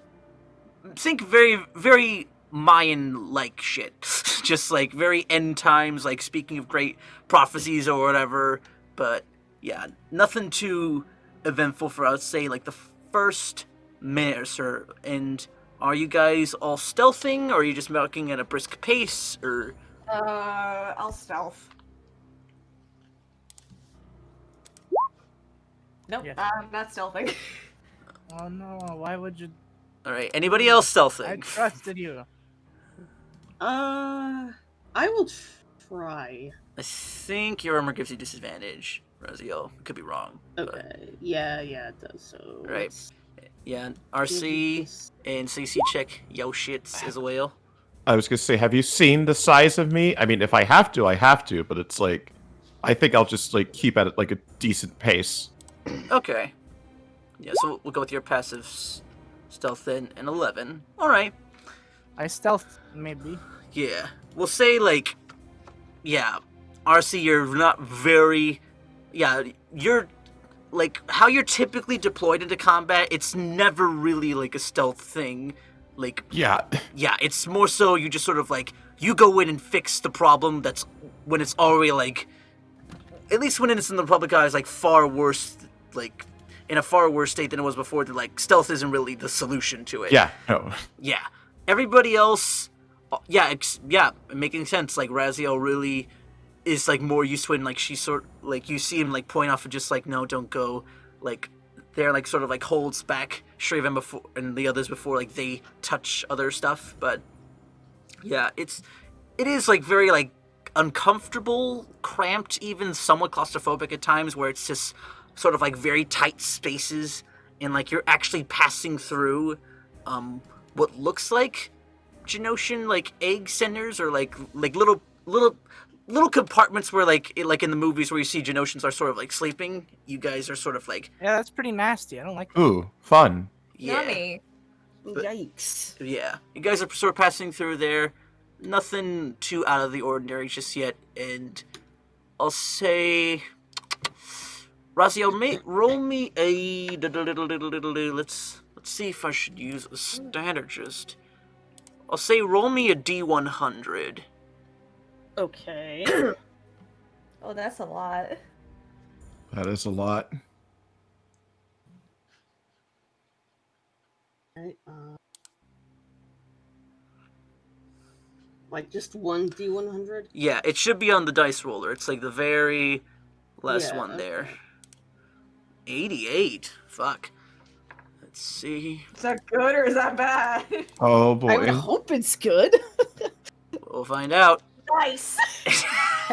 think very, very Mayan-like shit. Just, very end times, speaking of great prophecies or whatever, but, yeah, nothing too eventful for, I would say, the first minute or so. And are you guys all stealthing, or are you just walking at a brisk pace, or... I'll stealth. Nope, Yes. I'm not stealthing. Oh no, why would you? Alright, anybody else I stealthing? trusted you. I will try. I think your armor gives you disadvantage, Raziel. Could be wrong. but- Okay. Yeah, it does. So. Right. let's Yeah, give RC this- and Ceecee check yo shits as well. I was gonna say, have you seen the size of me? I mean, if I have to, I have to, but it's I think I'll just, keep at it, a decent pace. Okay. Yeah, so we'll go with your passive stealth then, an 11. Alright. I stealth maybe. Yeah. We'll say, RC, you're not very... Yeah, you're... how you're typically deployed into combat, it's never really, a stealth thing. Yeah. Yeah, it's more so you just sort of, you go in and fix the problem that's... When it's already, at least when it's in the public eye, is, far worse, in a far worse state than it was before, that, stealth isn't really the solution to it. Yeah, no. Yeah. Everybody else, yeah, making sense. Like Raziel really is like more used to it, and like she sort like you see him like point off and just like no, don't go. Like they're like sort of like holds back Shir'iven before and the others before like they touch other stuff. But yeah, it is like very like uncomfortable, cramped, even somewhat claustrophobic at times, where it's just sort of like very tight spaces, and like you're actually passing through what looks like Genosian like egg centers or like little compartments where like in the movies where you see Genosians are sort of like sleeping. You guys are sort of like Yeah, that's pretty nasty. I don't like that. Ooh, fun. yeah. Yummy. Yikes. Yeah, you guys are sort of passing through there. Nothing too out of the ordinary just yet, and I'll say, Raziel, roll me a. Let's see if I should use a standard. Just, I'll say roll me a D100. Okay. Oh, that's a lot. That is a lot. Right, like just one D100? Yeah, it should be on the dice roller. It's like the very last Yeah, one there. okay. 88. Fuck. Let's see. Is that good or is that bad? Oh I would boy. hope it's good. We'll find out. Nice.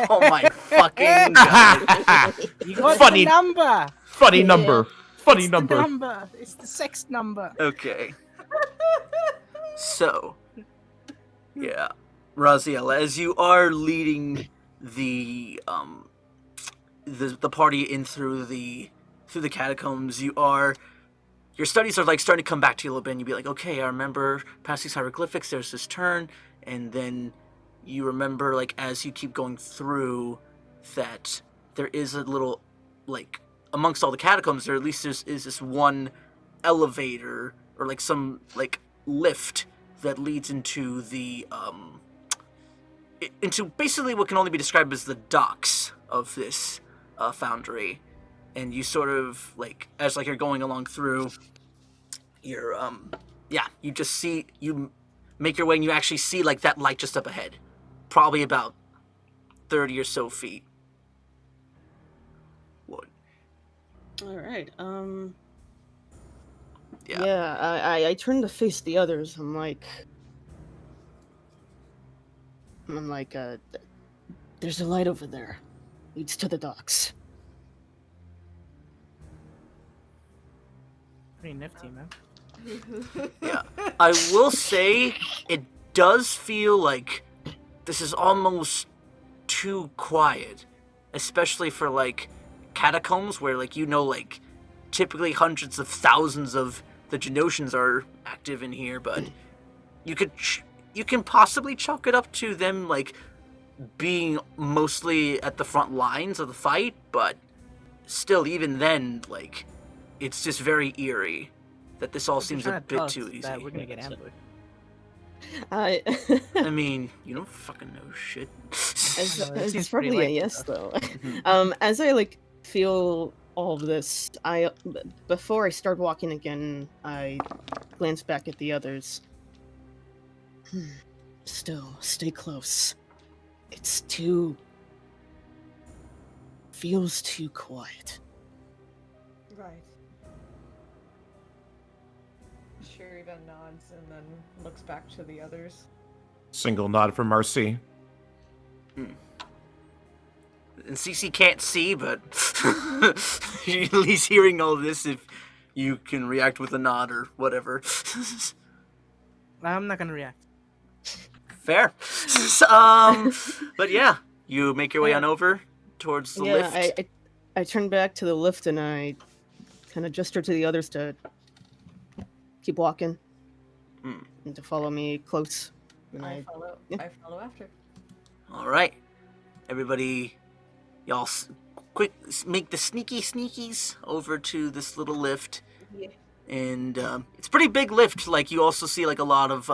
Oh my fucking god. You got Funny. the number. Funny Yeah. number. Funny It's number. the number. It's the sex number. Okay. So, yeah, Raziel, as you are leading the party in through the catacombs, your studies are like starting to come back to you a little bit, and you'd be like, okay, I remember past these hieroglyphics, there's this turn, and then you remember, like, as you keep going through, that there is a little, like, amongst all the catacombs, there at least is this one elevator, or, like, some, like, lift that leads into into basically what can only be described as the docks of this foundry. And you sort of, like, as, like, you're going along through, you're, you just see, you make your way and you actually see, like, that light just up ahead. Probably about 30 or so feet. What? Alright, Yeah. Yeah, I turn to face the others. I'm like, there's a light over there. Leads to the docks. Pretty nifty, man. Yeah. I will say, it does feel like this is almost too quiet. Especially for, like, catacombs where, like, like, typically hundreds of thousands of the Genosians are active in here, but you can possibly chalk it up to them, like, being mostly at the front lines of the fight, but still, even then, like, it's just very eerie that this all seems a bit too easy. That we're gonna get ambushed. I I mean, you don't fucking know shit. No, it seems it's pretty probably a likely, yes though. though. As I like feel all of this, before I start walking again, I glance back at the others. Still, stay close. It's feels too quiet. Right. Shir'iven nods and then looks back to the others. Single nod for Marcy. And Ceecee can't see, but he's hearing all this. If you can react with a nod or whatever. I'm not gonna react. Fair. But yeah, you make your way on over towards the lift. I turn back to the lift and I kind of gesture to the others to keep walking and to follow me close. And I follow. yeah. I follow after. All right, everybody, y'all, quick, make the sneakies over to this little lift. Yeah. And it's a pretty big lift. Like, you also see, like, a lot of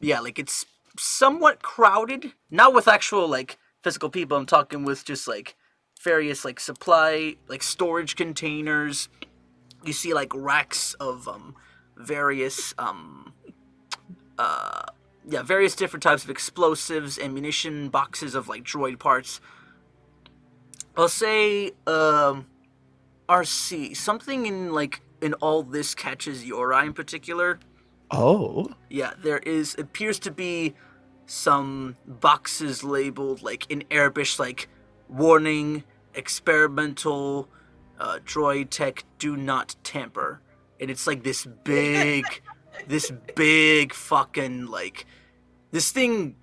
like, it's somewhat crowded, not with actual, like, physical people. I'm talking with just, like, various, like, supply, like, storage containers. You see, like, racks of various various different types of explosives, ammunition, boxes of like droid parts. I'll say RC, something in all this catches your eye in particular. Oh. Yeah, appears to be some boxes labeled like in Arabic, like warning, experimental, droid tech, do not tamper. And it's like this big fucking like, this thing,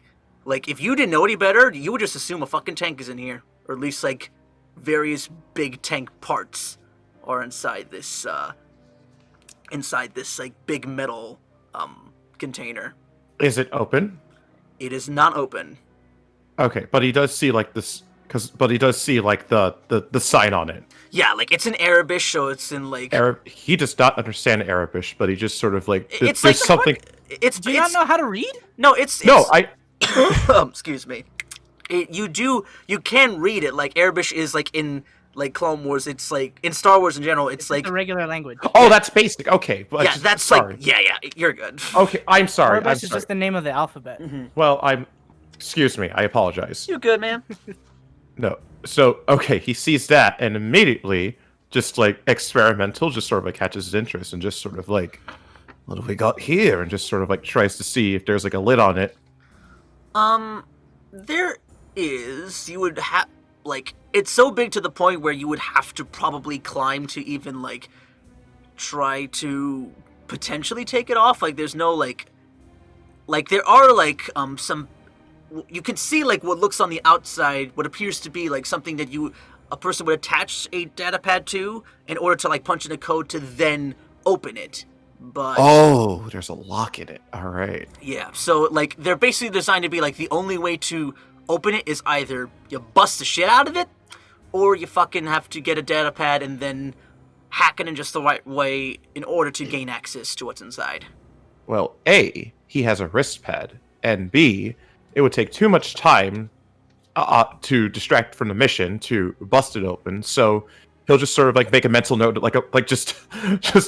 like if you didn't know any better, you would just assume a fucking tank is in here, or at least like various big tank parts are inside this like big metal container. Is it open? It is not open. Okay, but he does see like this, but he does see like the sign on it. Yeah, like it's in Arabic, so it's in like He does not understand Arabic, but he just sort of like it's there's like something. Do you not know how to read? No, it's No, I. excuse me. You can read it. Like Arabic is like in like Clone Wars. It's like in Star Wars in general. It's like the regular language. Oh, that's basic. Okay, but yeah, that's sorry. like yeah, you're good. Okay, I'm sorry. Arabic I'm is sorry. just the name of the alphabet. Well, excuse me. I apologize. You're good, man. No. So, okay, he sees that and immediately, just like experimental, just sort of like catches his interest and just sort of like, what have we got here? And just sort of like tries to see if there's like a lid on it. There is. You would have like it's so big to the point where you would have to probably climb to even like try to potentially take it off. Like there's no like there are like some. You can see like what looks on the outside, what appears to be like something that a person would attach a data pad to in order to like punch in a code to then open it. But Oh, there's a lock in it. All right. yeah, so like they're basically designed to be like the only way to open it is either you bust the shit out of it, or you fucking have to get a data pad and then hack it in just the right way in order to gain access to what's inside. Well, A, he has a wrist pad, and B, it would take too much time to distract from the mission to bust it open. So he'll just sort of like make a mental note, like just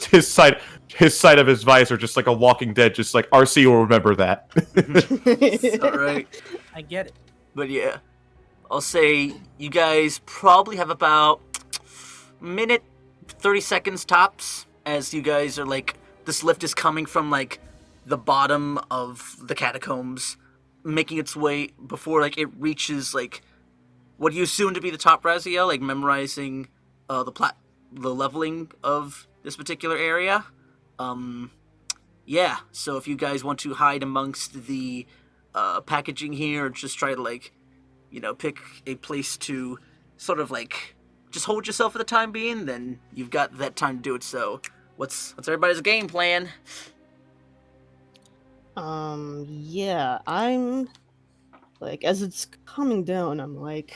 his side of his visor, just like a Walking Dead, just like RC will remember that. All right. I get it. But yeah, I'll say you guys probably have about minute 30 seconds tops as you guys are like, this lift is coming from like the bottom of the catacombs, making its way before like it reaches like what you assume to be the top Raziel, like memorizing the leveling of this particular area. Yeah, so if you guys want to hide amongst the packaging here, or just try to like, pick a place to sort of like just hold yourself for the time being, then you've got that time to do it. So what's everybody's game plan? Yeah, I'm like, as it's coming down, I'm like,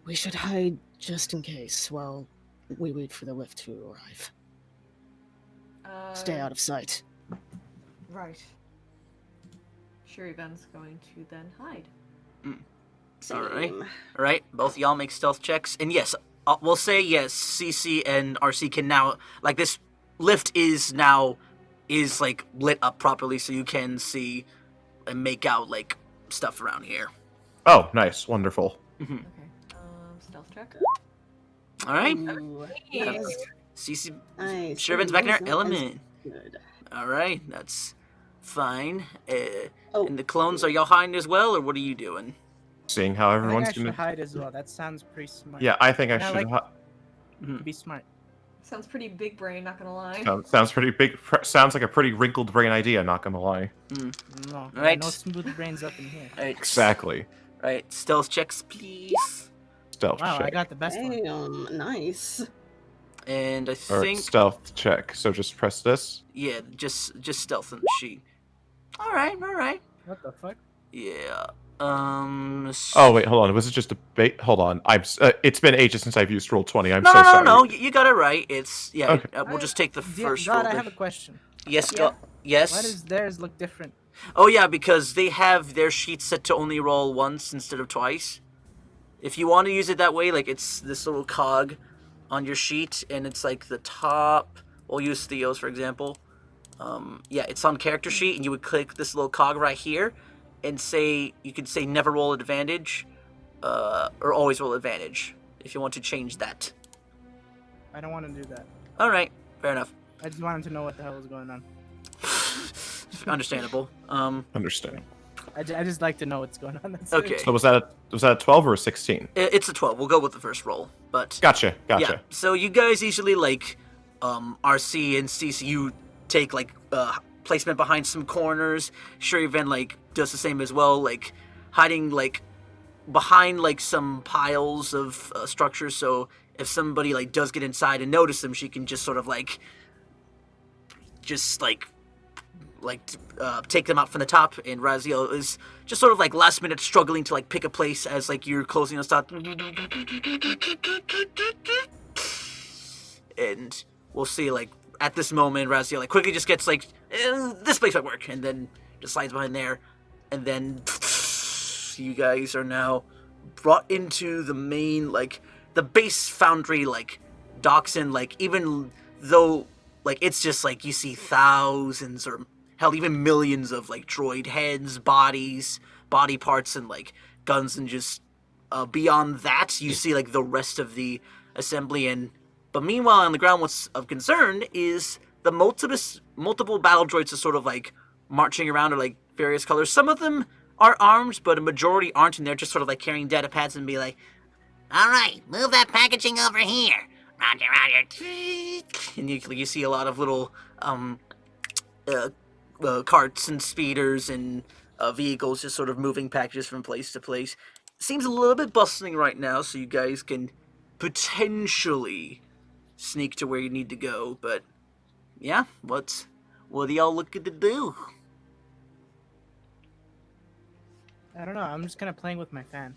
we should hide just in case while we wait for the lift to arrive. Stay out of sight. Right. Shir'iven's going to then hide. All right, both y'all make stealth checks, and yes, we'll say yes. Ceecee and RC can now, like, this lift is like lit up properly, so you can see and make out like stuff around here. Oh, nice, wonderful. Okay. Stealth check. All right, Ooh, Ceecee, nice. Shir'iven's back in her That's element. Good. All right, that's fine. Oh. And the clones, are y'all hiding as well, or what are you doing? Seeing how I think everyone's I should gonna. hide as well. That sounds pretty smart. Yeah, I think I Yeah, should. like- Be smart. Sounds pretty big brain, not gonna lie. Sounds pretty big. Sounds like a pretty wrinkled brain idea. Not gonna lie. No, Right. no smooth brains up in here. Right, Exactly. Right, stealth checks, please. Stealth Wow, I check. got the best one. Damn, nice. And I Or think, stealth check. So just press this. yeah, just stealth on the sheet. All right. What the fuck? Yeah. Oh wait, hold on. Was it just a bait? Hold on. It's been ages since I've used Roll20. I'm No, so sorry. no. You got it right. It's yeah. Okay. We'll just take the first God, roll. I have a question. Yes, Yeah. go. Yes. Why does theirs look different? Oh yeah, because they have their sheet set to only roll once instead of twice. If you want to use it that way, like it's this little cog on your sheet, and it's like the top. We'll use Theo's for example. yeah, it's on character sheet, and you would click this little cog right here, and you could say never roll advantage, or always roll advantage if you want to change that. I don't want to do that. All right, fair enough. I just wanted to know what the hell is going on. Understandable. Understand. I just like to know what's going on. That's Okay. it. So was that a 12 or a 16? It's a 12. We'll go with the first roll, but Gotcha. yeah. So you guys usually like RC and Ceecee, you take like placement behind some corners. Shir'iven like does the same as well, like hiding like behind like some piles of structures. So if somebody like does get inside and notice them, she can just sort of like take them out from the top. And Raziel is just sort of like last minute struggling to like pick a place as like you're closing on stop. And we'll see like at this moment Raziel like quickly just gets like this place might work, and then just slides behind there, and then you guys are now brought into the main like the base foundry like docks, and like even though like it's just like you see thousands or hell even millions of like droid heads, bodies, body parts, and like guns, and just beyond that you see like the rest of the assembly. And but meanwhile on the ground, what's of concern is the multiple battle droids are sort of like marching around in like various colors. Some of them are armed, but a majority aren't, and they're just sort of like carrying data pads and be like, all right, move that packaging over here. Roger. And you see a lot of little carts and speeders and vehicles just sort of moving packages from place to place. Seems a little bit bustling right now, so you guys can potentially sneak to where you need to go. But yeah, what are y'all looking to do? I don't know. I'm just kind of playing with my fan.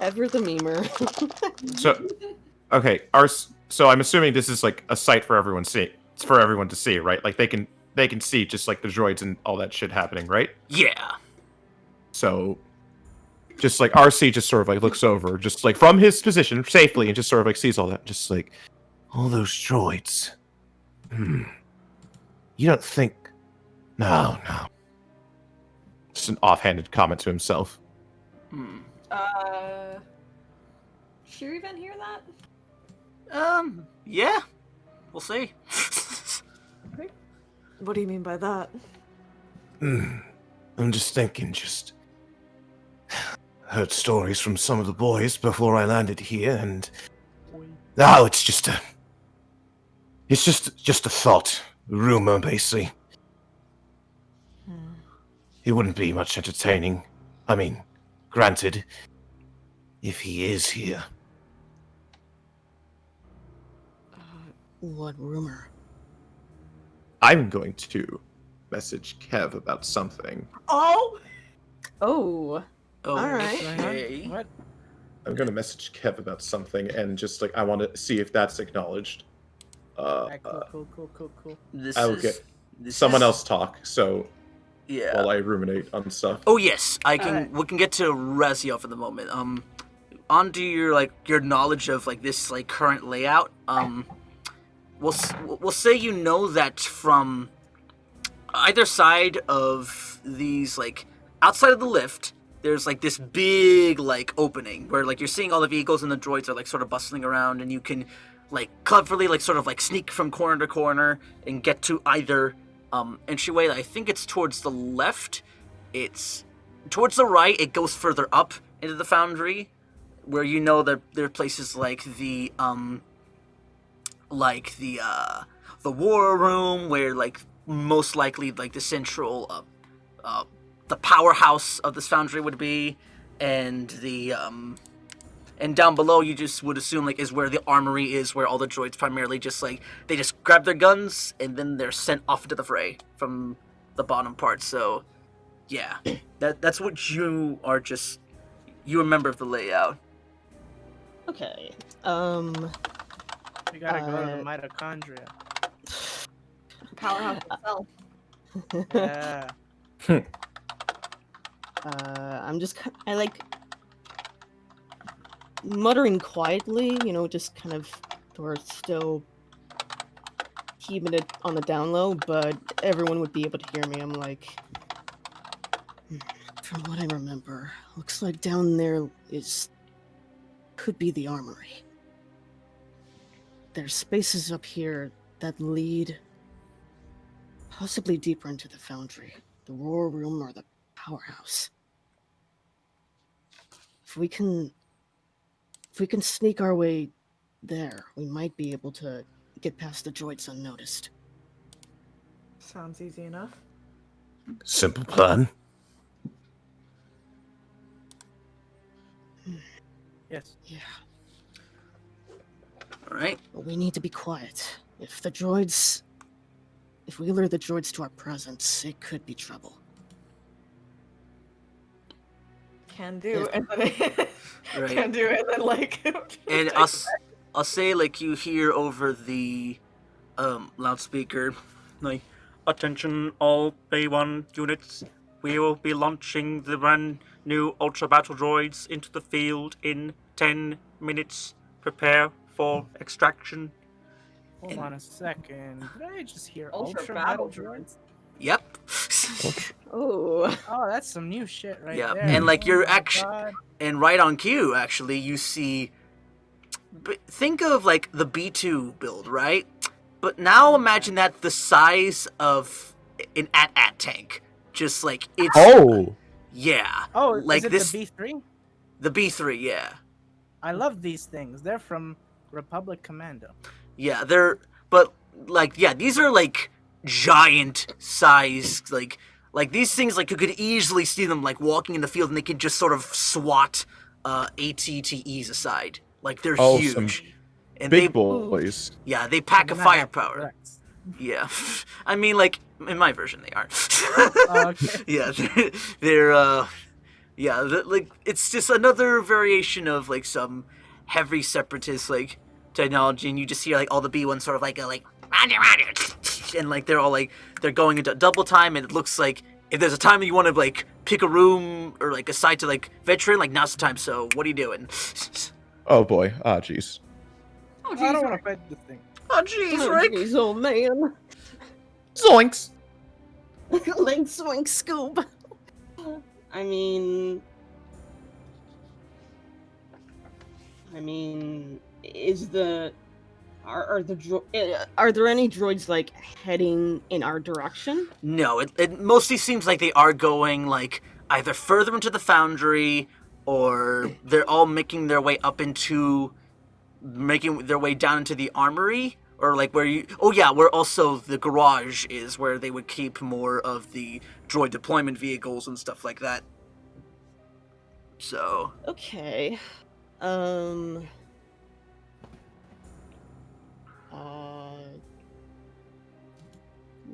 Ever the memer. So, okay, so I'm assuming this is like a sight for everyone to see, right? Like they can see just like the droids and all that shit happening, right? Yeah. So, just like RC just sort of like looks over, just like from his position safely, and just sort of like sees all that, just like all those droids. You don't think? No. Just an offhanded comment to himself. Shir'iven hear that? Yeah. We'll see. What do you mean by that? I'm just thinking, heard stories from some of the boys before I landed here, and now it's just a thought, a rumor, basically. It wouldn't be much entertaining. I mean, granted, if he is here. What rumor? I'm going to message Kev about something. Oh! Oh. Alright. Okay. What? I'm going to message Kev about something, and just like I want to see if that's acknowledged. Alright, cool. Someone else talk. So Yeah. while I ruminate on stuff. Oh yes, I can. Alright. We can get to Raziel for the moment. Onto your knowledge of like this like current layout. We'll say you know that from either side of these, like outside of the lift, there's like this big like opening where like you're seeing all the vehicles and the droids are like sort of bustling around, and you can like cleverly like sort of like sneak from corner to corner and get to either entryway. I think it's towards the left. It's towards the right. It goes further up into the foundry, where you know that there are places like the war room, where like most likely like the central the powerhouse of this foundry would be, and the and down below you just would assume like is where the armory is, where all the droids primarily just like they just grab their guns and then they're sent off into the fray from the bottom part. So yeah, that's what you remember of the layout. Okay. We gotta go to the mitochondria. Powerhouse itself. Yeah. I'm just I like muttering quietly, just kind of we're still keeping it on the down low, but everyone would be able to hear me. I'm like, from what I remember, looks like down there could be the armory. There's spaces up here that lead possibly deeper into the foundry, the war room, or the powerhouse. If we can sneak our way there, we might be able to get past the droids unnoticed. Sounds easy enough. Simple plan. Yes. Yeah, All right. but we need to be quiet. If we lure the droids to our presence, it could be trouble. Can do. Yeah. And then Right. can do, and then like. And I'll say, like, you hear over the loudspeaker, like, attention all A1 units. We will be launching the brand new Ultra Battle Droids into the field in 10 minutes. Prepare for extraction. Hold on a second. Did I just hear Ultra Ultra Battle Battle Droids? Yep. Oh, Oh, that's some new shit right Yeah, there. and, like, Oh you're my actu- God. And right on cue, actually, you see. Think of, like, the B2 build, right? But now imagine that the size of an AT-AT tank. Just, like, it's. Oh, Yeah. Oh, like is it this. the B3? The B3, yeah. I love these things. They're from Republic Commando. Yeah, they're. But, like, yeah, these are, like, giant size. Like these things, like, you could easily see them, like, walking in the field and they could just sort of swat ATTEs aside. Like, they're Oh, some huge. And big they, boys. yeah, they pack a They're not that firepower. direct. Yeah. I mean, like, in my version, they are. Okay. Yeah, they're yeah, like, it's just another variation of, like, some heavy separatist, like, technology, and you just hear, like, all the B1s sort of, like, go, like, roger, roger, and, like, they're all, like, they're going into double time, and it looks like if there's a time that you want to, like, pick a room or, like, a site to, like, venture in, like, now's the time, so what are you doing? Oh boy. Ah, jeez. Oh, I geez, don't want to fight this thing. Oh, jeez, Rick! jeez, oh man. Zoinks! Like swing scoop. I mean, Are there any droids like heading in our direction? No, it mostly seems like they are going, like, either further into the foundry, or they're all making their way down into the armory, or, like, where also the garage is, where they would keep more of the droid deployment vehicles and stuff like that. So, Okay.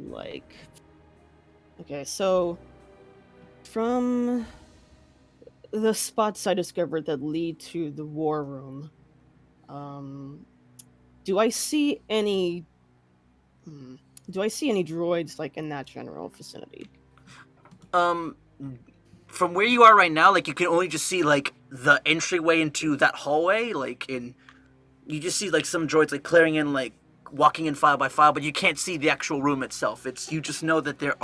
Like, okay, so from the spots I discovered that lead to the war room, do I see any droids, like, in that general vicinity? from where you are right now, like, you can only just see, like, the entryway into that hallway, like, you just see, like, some droids, like, clearing in, like, walking in file by file, but you can't see the actual room itself. You just know that there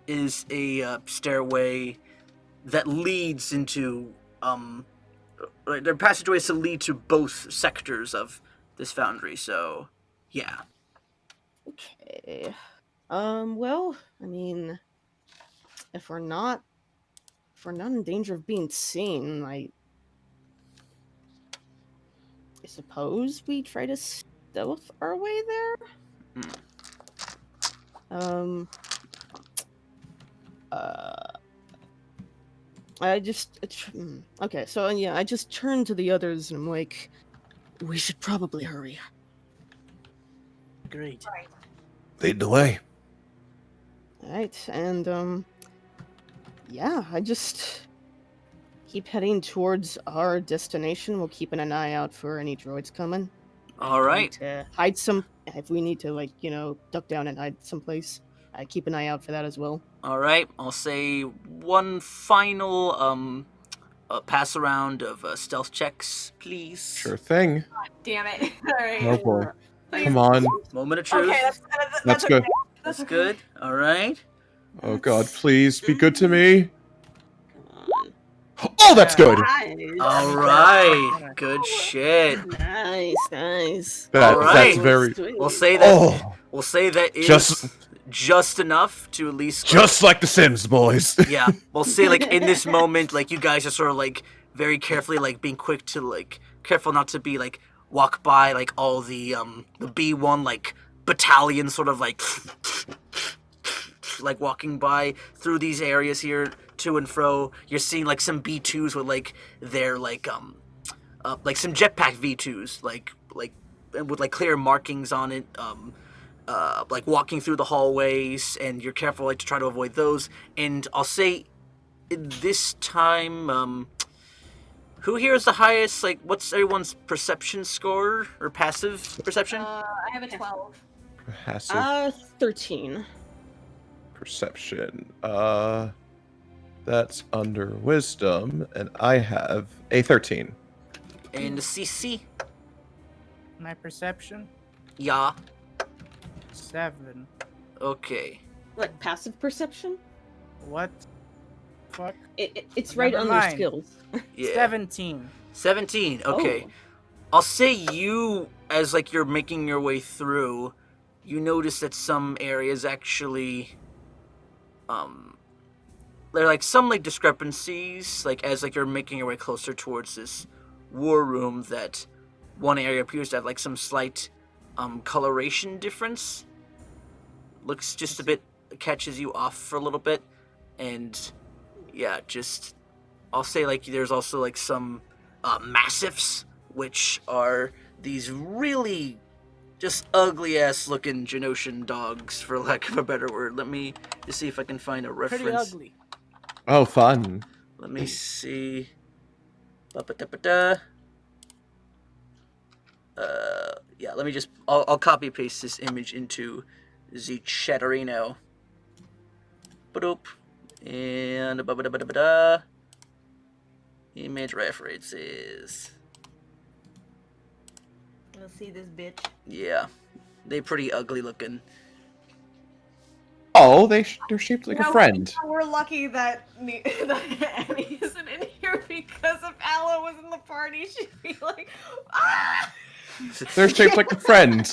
is a stairway that leads into, like, there are passageways to lead to both sectors of this foundry, so, yeah. Okay. Well, I mean, if we're not in danger of being seen, I suppose we try to stealth our way there. Okay, so yeah, I just turned to the others and I'm like, we should probably hurry. Agreed. Lead the way. Alright, and yeah, I just keep heading towards our destination. We'll keep an eye out for any droids coming. All right. To hide some, if we need to, like, duck down and hide someplace, I keep an eye out for that as well. All right. I'll say one final pass around of stealth checks, please. Sure thing. Damn it. Alright. Oh boy. Please. Come on. Moment of truth. Okay, That's okay. good. That's good. All right. Oh god, please be good to me. Come on. Oh, that's good. Nice. All right. Good shit. Nice, nice. That's Alright. very. Sweet. We'll say that. Oh, We'll say that is Just- enough to at least. just like The Sims, boys. Yeah. We'll say like in this moment, like you guys are sort of like very carefully like being quick to like careful not to be like walk by like all the B1 like battalion sort of like walking by through these areas here to and fro. You're seeing like some B2s with like their like some jetpack V2s like with like clear markings on it like walking through the hallways, and you're careful like to try to avoid those. And I'll say this time who here is the highest, like what's everyone's perception score or passive perception? I have a 12. Passive 13. perception. That's under wisdom, and I have a 13. And the Ceecee? My perception? Yeah. 7. Okay. Like passive perception? What? Fuck? It's right Never on their mind. skills. Yeah. 17. 17. Okay. Oh. I'll say you, as like you're making your way through, you notice that some areas actually, there are like some like discrepancies, like as like you're making your way closer towards this war room, that one area appears to have like some slight coloration difference. Looks just a bit, catches you off for a little bit, and yeah, just I'll say like there's also like some massifs, which are these really just ugly ass looking Genosian dogs, for lack of a better word. Let me just see if I can find a reference. Pretty ugly. Oh, fun. Let me see. Ba-ba-da-ba-da. Yeah, let me just. I'll copy paste this image into the Chatterino. Ba-doop. And ba-ba-da-ba-da-ba-da. Image references. Let's see this bitch. Yeah, they pretty ugly looking. Oh, they're shaped like a No, friend. We're lucky that Annie isn't in here, because if Ala was in the party, she'd be like, ah! They're shaped like a friend.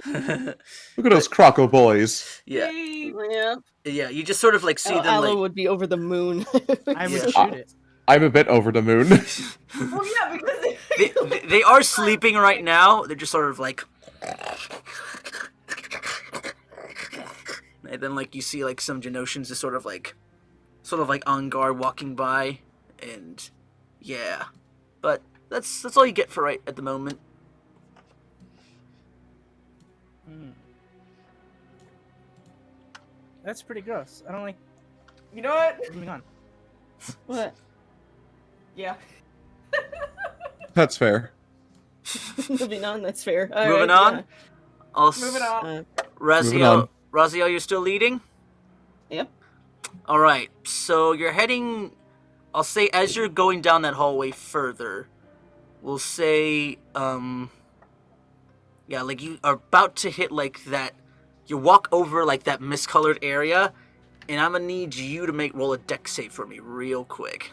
Look at those Croco boys. Yeah, Yeah. yeah. You just sort of like see them Aloe like. would be over the moon. I would Yeah. shoot it. I'm a bit over the moon. Well, yeah, because They are sleeping right now. They're just sort of like. And then like you see like some Genosians just sort of like on guard walking by, and yeah, but that's all you get for right at the moment. That's pretty gross. I don't like. you know what? Moving on. What? Yeah. That's fair. Moving on, that's fair. All Moving right, on. I'll Moving on. Moving on. Raziel, you're still leading? Yep. All right. So you're heading. I'll say as you're going down that hallway further, we'll say, yeah, like you are about to hit like that. You walk over like that miscolored area, and I'm gonna need you to roll a dex save for me real quick.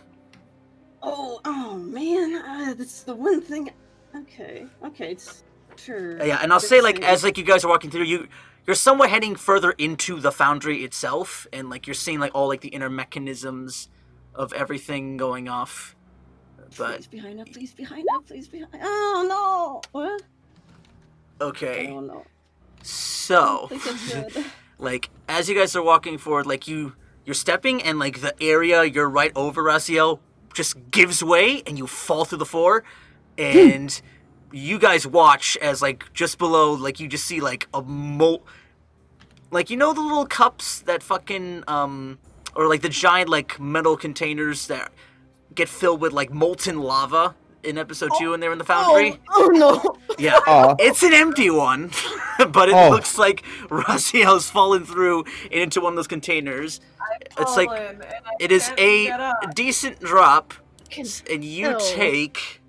Oh man, that's the one thing. Okay, it's sure. Yeah, and I'll say like as like you guys are walking through, you're somewhat heading further into the foundry itself, and like you're seeing like all like the inner mechanisms of everything going off. But Please behind up, please behind up, please behind. Oh no! What? okay, Oh no! so I think it's good. like as you guys are walking forward, like you're stepping, and like the area you're right over, Raziel, just gives way, and you fall through the floor, and you guys watch as like just below, like you just see like a like you know the little cups that fucking or like the giant like metal containers that get filled with like molten lava in episode 2 when they're in the foundry. Oh no! Yeah, Aw. it's an empty one, but it Oh. looks like Raziel's fallen through into one of those containers. It's like Fallen, and I it is can't get a up. decent drop, Fucking and you hell. take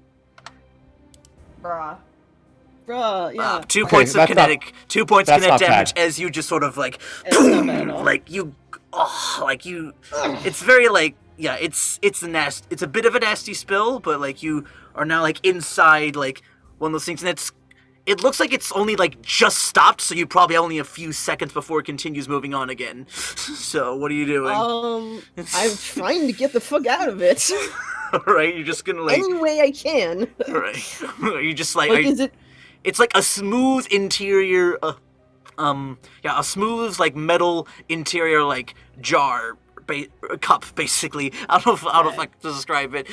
Bruh. Bruh, yeah. 2 Okay, points of that's not- kinetic, 2 points that's kinetic not damage bad. as you just sort of like, It's not bad at all. like you, it's very like, yeah, it's a nasty, it's a bit of a nasty spill, but like you are now like inside like one of those things, and it looks like it's only like just stopped, so you probably have only a few seconds before it continues moving on again. So what are you doing? I'm trying to get the fuck out of it. Alright, you're just gonna like, Any way I can. alright, you just like, Like, is it? it's like a smooth interior, a smooth like metal interior like jar, cup basically. I don't know if I can describe it.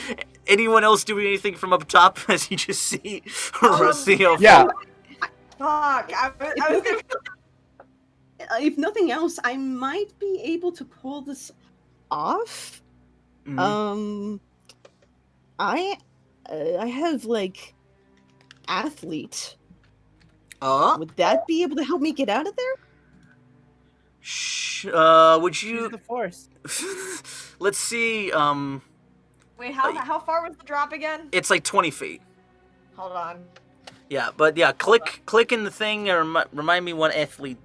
Anyone else doing anything from up top as you just see Raziel? Yeah. Fuck. I was gonna... If nothing else, I might be able to pull this off. Mhm. I have like athlete. Would Would that be able to help me get out of there? would Use you? the force. Let's see. Wait, how far was the drop again? It's like 20 feet. Hold on. Yeah, but yeah, click in the thing and remind me what athlete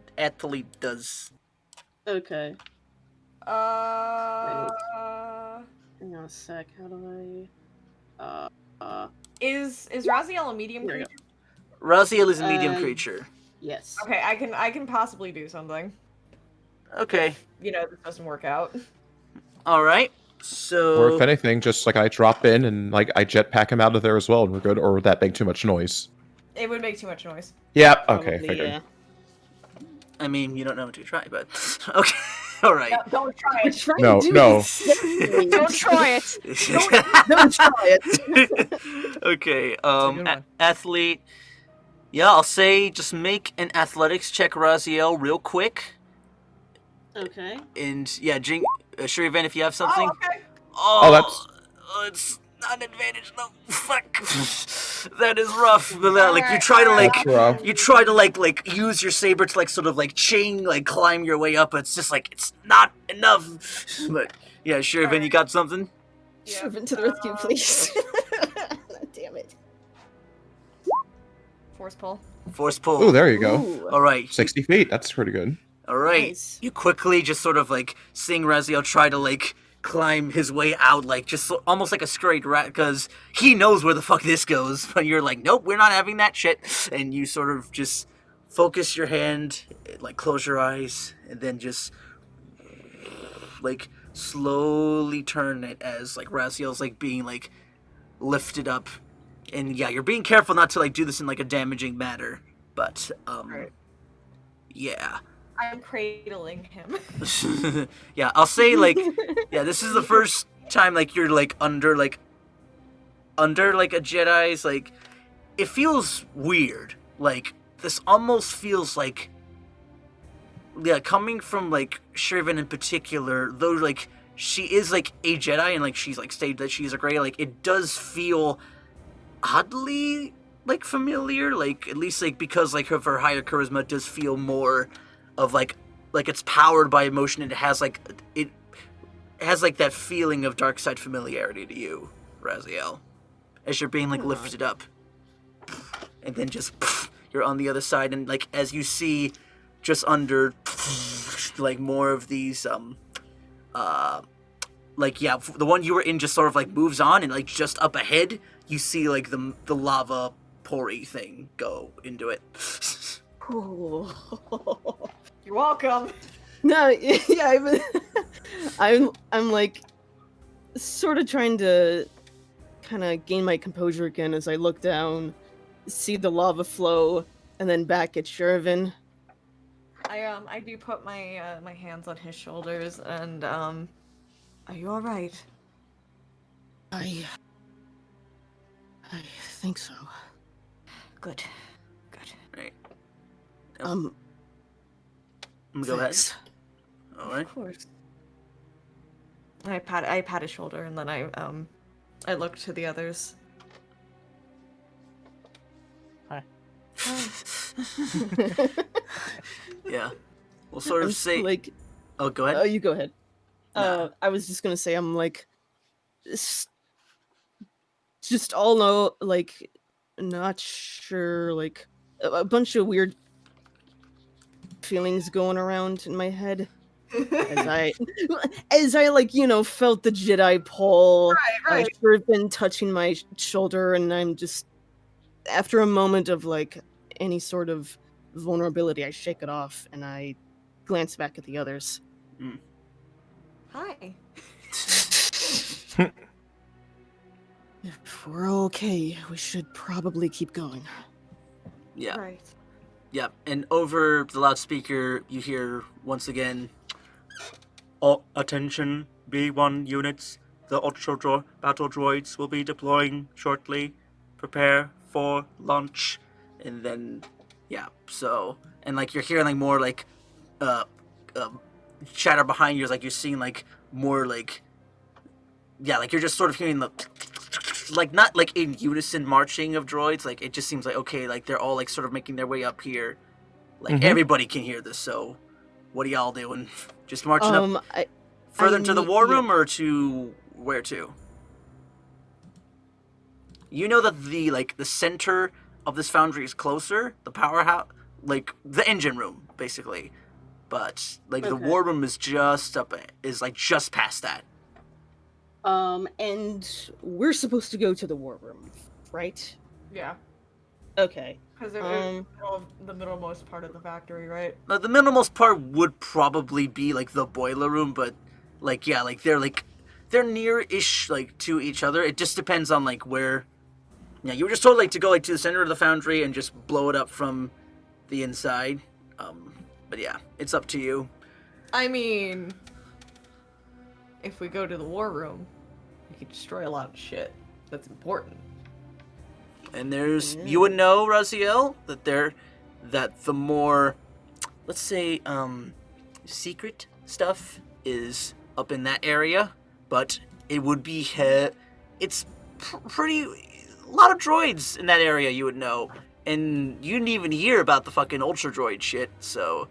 does. Okay. Hang on a sec. How do I? Is Raziel a medium There we creature? Raziel is a medium Uh, creature. Yes. Okay, I can possibly do something. Okay. You know, this doesn't work out. All right. Or So if anything, just like I drop in and like I jetpack him out of there as well, and we're good. Or would that make too much noise? It would make too much noise. Yeah. Okay. Probably, Figured. yeah. I mean, you don't know until you try, but okay. All right. No, don't try I'm it. trying No, to do no. this. Don't try it. Don't try it. Okay. good one. Athlete. Yeah, I'll say just make an athletics check, Raziel, real quick. Okay. And yeah, Shir'iven, if you have something. Oh, okay. Oh, that's- it's not an advantage. No, fuck. That is rough. But like you try to like. That's rough. You try to like use your saber to like sort of like chain like climb your way up, but it's just like it's not enough. But yeah, sure, Vin, you got something? Yeah. Servant to the rescue, please. Damn it. Force pull. Force pull. Oh, there you go. Ooh, All right, 60 feet. That's pretty good. all right. nice. You quickly just sort of like seeing Raziel try to like climb his way out, like just almost like a straight rat, because he knows where the fuck this goes. But you're like, nope, we're not having that shit. And you sort of just focus your hand, like close your eyes, and then just like slowly turn it as like Raziel's like being like lifted up. And yeah, you're being careful not to like do this in like a damaging manner. But Right. yeah. I'm cradling him. Yeah, I'll say like yeah, this is the first time like you're like under like a Jedi's like it feels weird. Like this almost feels like yeah, coming from like Shir'iven in particular, though like she is like a Jedi and like she's like stated that she's a Grey, like it does feel oddly like familiar, like at least like because like of her higher charisma does feel more of like it's powered by emotion and it has like that feeling of dark side familiarity to you, Raziel, as you're being like lifted up, and then just you're on the other side, and like as you see just under like more of these like yeah, the one you were in just sort of like moves on, and like just up ahead you see like the lava pori thing go into it. Ooh. You're welcome. No, yeah, I'm like sort of trying to kind of gain my composure again as I look down, see the lava flow, and then back at Shir'iven. I do put my my hands on his shoulders and are you all right? I think so. Good. Good. Right. Go ahead. Thanks. All right. Of course. I pat his shoulder and then I look to the others. Hi. Yeah. We'll sort I'm of just say. like, Oh, go ahead. oh, you go ahead. Nah. I was just gonna say I'm like just all know, like, not sure, like, a bunch of weird feelings going around in my head as I like, felt the Jedi pull. Right. Shir'iven touching my shoulder, and I'm just, after a moment of like any sort of vulnerability, I shake it off and I glance back at the others. Hi. If we're okay, we should probably keep going. Yeah. Right. Yeah. And over the loudspeaker, you hear once again, "All attention, B1 units. The Ultra battle droids will be deploying shortly. Prepare for launch." And then, yeah. So, and like you're hearing like more like, uh, chatter behind you. Like you're seeing like more like, yeah, like you're just sort of hearing the, like not like in unison marching of droids. Like it just seems like okay, like they're all like sort of making their way up here. Like everybody can hear this. So, what are y'all doing? Just marching up further into the war room, or to where to? You know that the center of this foundry is closer, the powerhouse, like the engine room, basically. But like the war room is just just past that. And we're supposed to go to the war room, right? Yeah. Okay. Because it's the middlemost part of the factory, right? The middlemost part would probably be like the boiler room, but like yeah, like they're near-ish like to each other. It just depends on like where. Yeah, you were just told like to go like to the center of the foundry and just blow it up from the inside. But yeah, it's up to you. I mean, if we go to the war room, we could destroy a lot of shit that's important. And there's you would know, Raziel, that the more, let's say, secret stuff is up in that area, but it would be it's pretty a lot of droids in that area. You would know, and you didn't even hear about the fucking ultra droid shit. So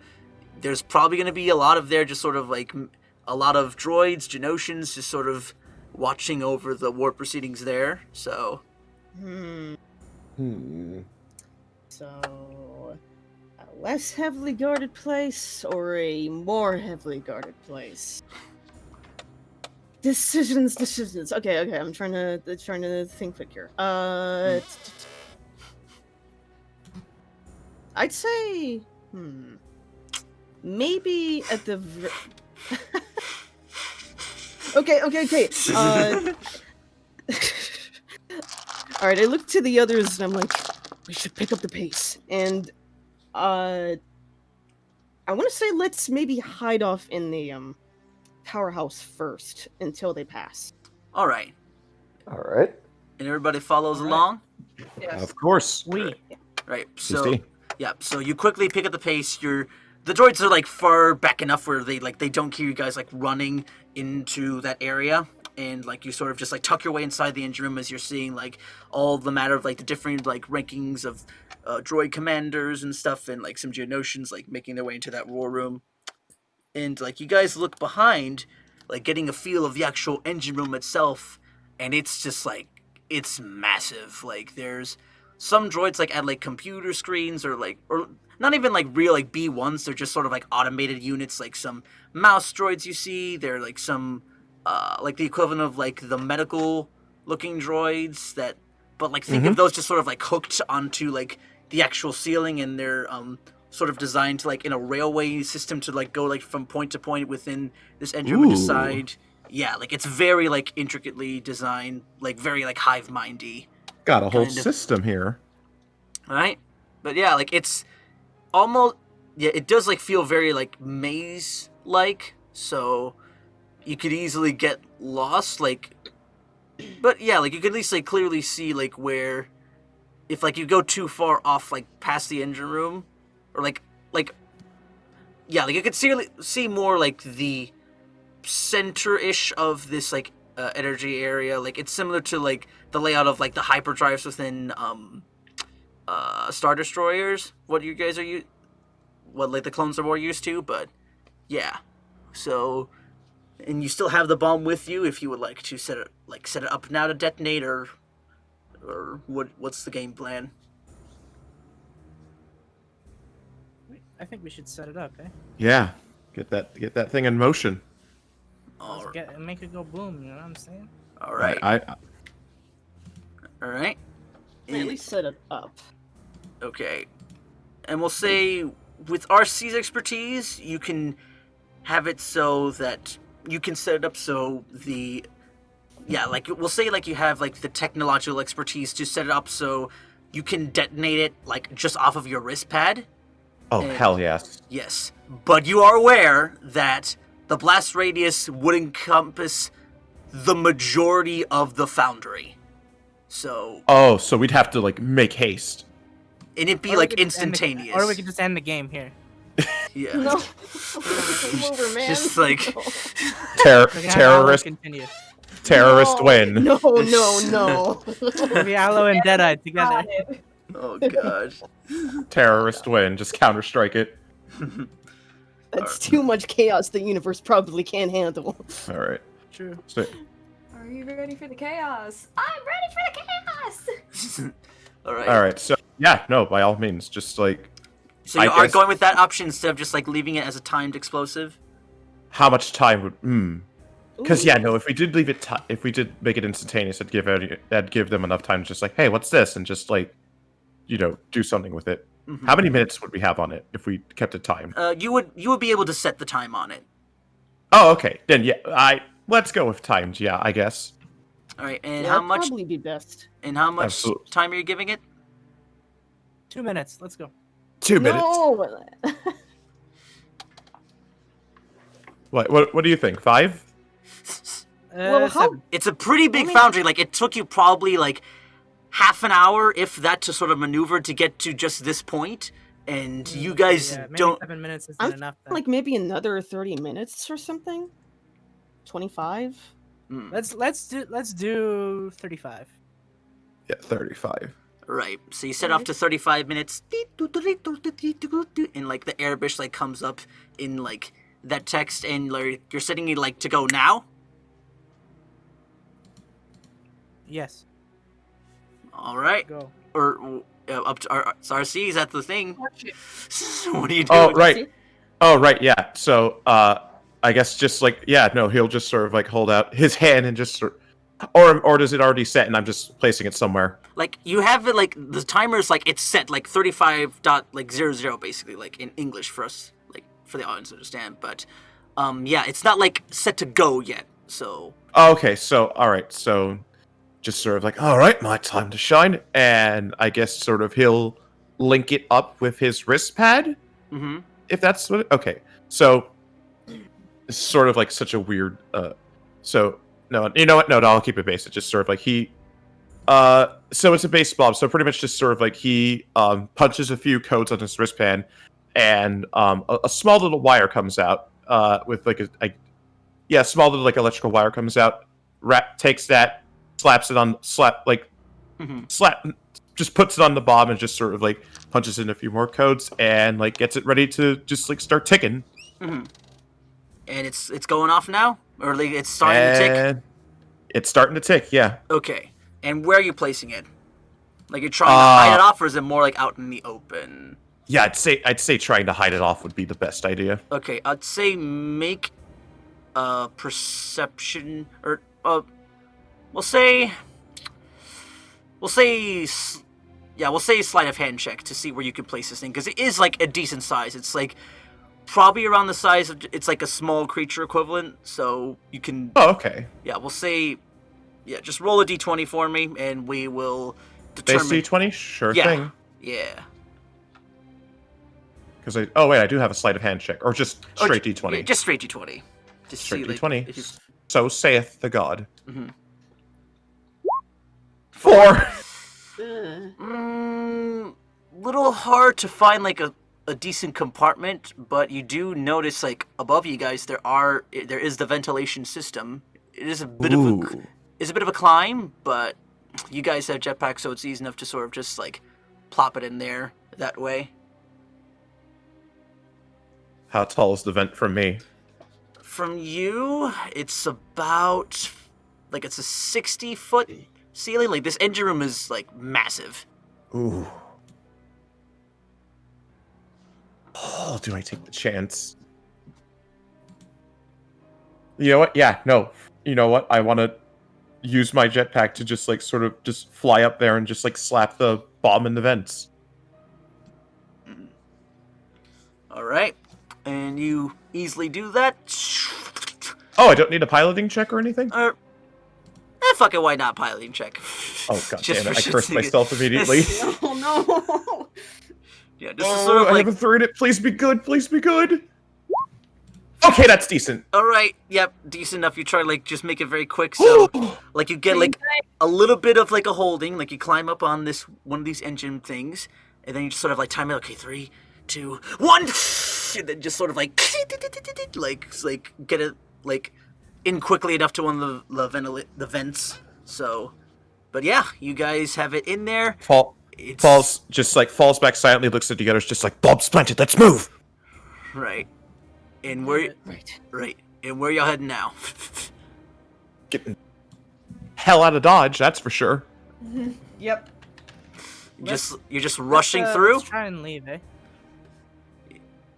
there's probably gonna be a lot of there, just sort of like a lot of droids, Genosians, just sort of watching over the war proceedings there. So. So, a less heavily guarded place or a more heavily guarded place? Decisions. Okay. I'm trying to think quick here. I'd say, maybe at the. Okay. All right, I look to the others and I'm like, we should pick up the pace. And I want to say let's maybe hide off in the powerhouse first until they pass. All right. And everybody follows along? Yes. Of course. Right. So Ceecee. yeah, so you quickly pick up the pace. The droids are like far back enough where they don't hear you guys like running into that area. And like you sort of just like tuck your way inside the engine room as you're seeing like all the matter of like the different like rankings of droid commanders and stuff, and like some Geonosians like making their way into that war room. And like you guys look behind, like getting a feel of the actual engine room itself, and it's just like it's massive. Like there's some droids like at like computer screens or not even like real like B1s. They're just sort of like automated units, like some mouse droids you see. They're like some like the equivalent of like the medical looking droids but like think of those just sort of like hooked onto like the actual ceiling, and they're sort of designed to like in a railway system to like go like from point to point within this engine room and decide. Yeah, like it's very like intricately designed, like very like hive mindy. Got a whole system here. Right? But yeah, like it's almost it does like feel very like maze like, so you could easily get lost, like, but yeah, like you could at least like clearly see like where, if like you go too far off like past the engine room, or like yeah, like you could see more like the center-ish of this like energy area. Like it's similar to like the layout of like the hyperdrives within Star Destroyers. What you guys are what like the clones are more used to, but yeah, so. And you still have the bomb with you if you would like to set it up now to detonate, or or what's the game plan? I think we should set it up, eh? Yeah, get that thing in motion. All Let's make it go boom. You know what I'm saying? right. I All right. At least set it up. Okay. And we'll say with RC's expertise, you can have it so that you can set it up so like we'll say like you have like the technological expertise to set it up so you can detonate it like just off of your wrist pad. Oh, And- hell yes. Yes. But you are aware that the blast radius would encompass the majority of the foundry. So, Oh, so we'd have to, like, make haste. and it'd be Or we like could just end the- instantaneous. or we could just end the game here. Yeah. No. Game over, man. Just like- No. We're gonna have Aloe Terrorist continue. No. win. No, no. Maybe Aloe and Deadeye together. Oh god. Terrorist win. Just counter-strike it. That's too much chaos the universe probably can't handle. All right. True. So, Are you ready for the chaos? I'm ready for the chaos! All right. all right. So, yeah, no, by all means, just like, So you I are guess- going with that option instead of just like leaving it as a timed explosive? how much time would? Because Ooh. yeah, no, if we did leave it, if we did make it instantaneous, that'd give them enough time to just like, hey, what's this, and just like, do something with it. Mhm. How many minutes would we have on it if we kept it timed? You would be able to set the time on it. Oh, okay. Then yeah, let's go with timed. Yeah, I guess. All right. And Yeah, how that'd much? probably be best. And how much Absolutely. time are you giving it? 2 minutes. Let's go. 2 minutes. No. What do you think? 5? Well, how- 7. It's a pretty big mean- foundry. Like it took you probably like half an hour, if that, to sort of maneuver to get to just this point. And you guys Yeah, maybe don't. 7 minutes isn't I'm enough. Then. like maybe another 30 minutes or something. 25. Let's do 35. Yeah, 35. Right. So you set off to 35 minutes, and like the Arabish like comes up in like that text, and like, you're setting it like to go now. Yes. All right. Go. Or up to RC, is that the thing? What are you doing? Oh right. Oh right. Yeah. So I guess just like no, he'll just sort of like hold out his hand and just or does it already set and I'm just placing it somewhere? Like you have it like the timer's like it's set like 35.00 basically like in English for us like for the audience to understand, but yeah, it's not like set to go yet. So Oh, okay. So all right. So just sort of like, all right, my time to shine, and I guess sort of he'll link it up with his wrist pad, if that's what. Okay, so it's sort of like such a weird. So no, you know what? No, I'll keep it basic. Just sort of like he. So it's a base blob. So pretty much just sort of like he punches a few codes on his wristband, and a small little wire comes out with like a small little like electrical wire comes out. Takes that. Slaps it on just puts it on the bomb and just sort of like punches in a few more codes and like gets it ready to just like start ticking. and it's going off now, or like it's starting to tick. And it's starting to tick, yeah. Okay, and where are you placing it? Like you're trying to hide it off, or is it more like out in the open? Yeah, I'd say trying to hide it off would be the best idea. Okay, I'd say make a perception or we'll say sleight of hand check to see where you can place this thing, because it is like a decent size. It's like probably around the size of, it's like a small creature equivalent, so you can. Oh, okay. Yeah, we'll say, just roll a d20 for me, and we will determine. Base D20, sure Yeah. thing. Yeah. Because I do have a sleight of hand check, or just straight D20. Yeah, just straight d20. Just Straight see, like, D20. if you- So saith the god. Mhm. 4. Little hard to find like a decent compartment, but you do notice like above you guys there is the ventilation system. It is a bit of a climb, but you guys have jetpacks, so it's easy enough to sort of just like plop it in there that way. How tall is the vent from me? From you, it's about like it's a 60-foot ceiling. Like, this engine room is, like, massive. Ooh. Oh, do I take the chance? You know what? Yeah, no. You know what? I want to use my jetpack to just, like, sort of just fly up there and just, like, slap the bomb in the vents. All right. And you easily do that. Oh, I don't need a piloting check or anything? Fuck it, why not piloting check? Oh, god Just damn it. for I shits cursed and giggles. myself immediately. Oh no! Yeah, this is sort of I like... have a 3 in it. Please be good. Please be good. Okay, that's decent. Alright, yep, decent enough. You try to, like, just make it very quick, so, like, you get, like, a little bit of, like, a holding. Like, you climb up on this, one of these engine things, and then you just sort of, like, time it. Okay, 3, 2, 1! And then just sort of, like, get it, like, in quickly enough to one of the vents. So, but yeah, you guys have it in there. Falls back silently, looks at the others, just like, Bob Splendid, let's move! Right. And where... Right. And where y'all heading now? Getting hell out of Dodge, that's for sure. Yep. You're just rushing through? Let's try and leave, eh?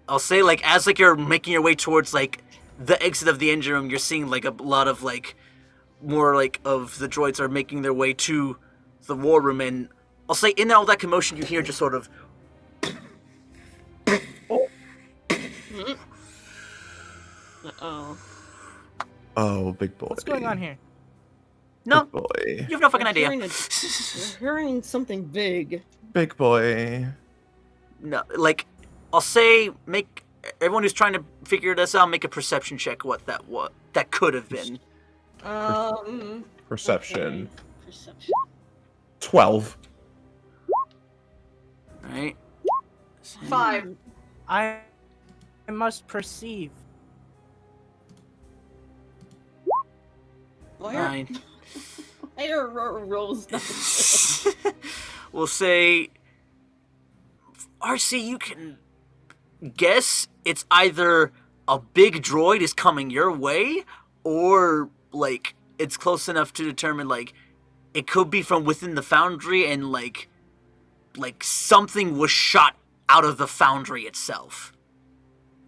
I'll say, like, as, like, you're making your way towards, like, the exit of the engine room, you're seeing, like, a lot of, like, more, like, of the droids are making their way to the war room, and I'll say in all that commotion you hear just sort of... Uh-oh. Oh, big boy. What's going on here? No, Big boy. you have no fucking idea. We're hearing something big. Big boy. No, like, I'll say, everyone who's trying to figure this out, make a perception check what that could have been. Perception. Okay. Perception. 12. Right? 5. I must perceive. Nine. Higher rolls. We'll say, RC, you can guess it's either a big droid is coming your way, or, like, it's close enough to determine, like, it could be from within the foundry, and, like something was shot out of the foundry itself.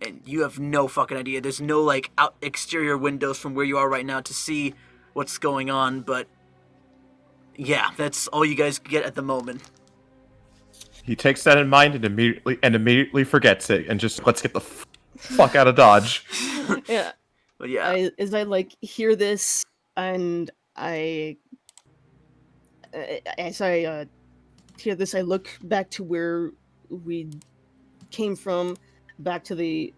And you have no fucking idea. There's no, like, exterior windows from where you are right now to see what's going on, but yeah, that's all you guys get at the moment. He takes that in mind and immediately forgets it, and just, let's get the fuck out of Dodge. Yeah. But yeah. As I, like, hear this, and as I hear this, I look back to where we came from, back to the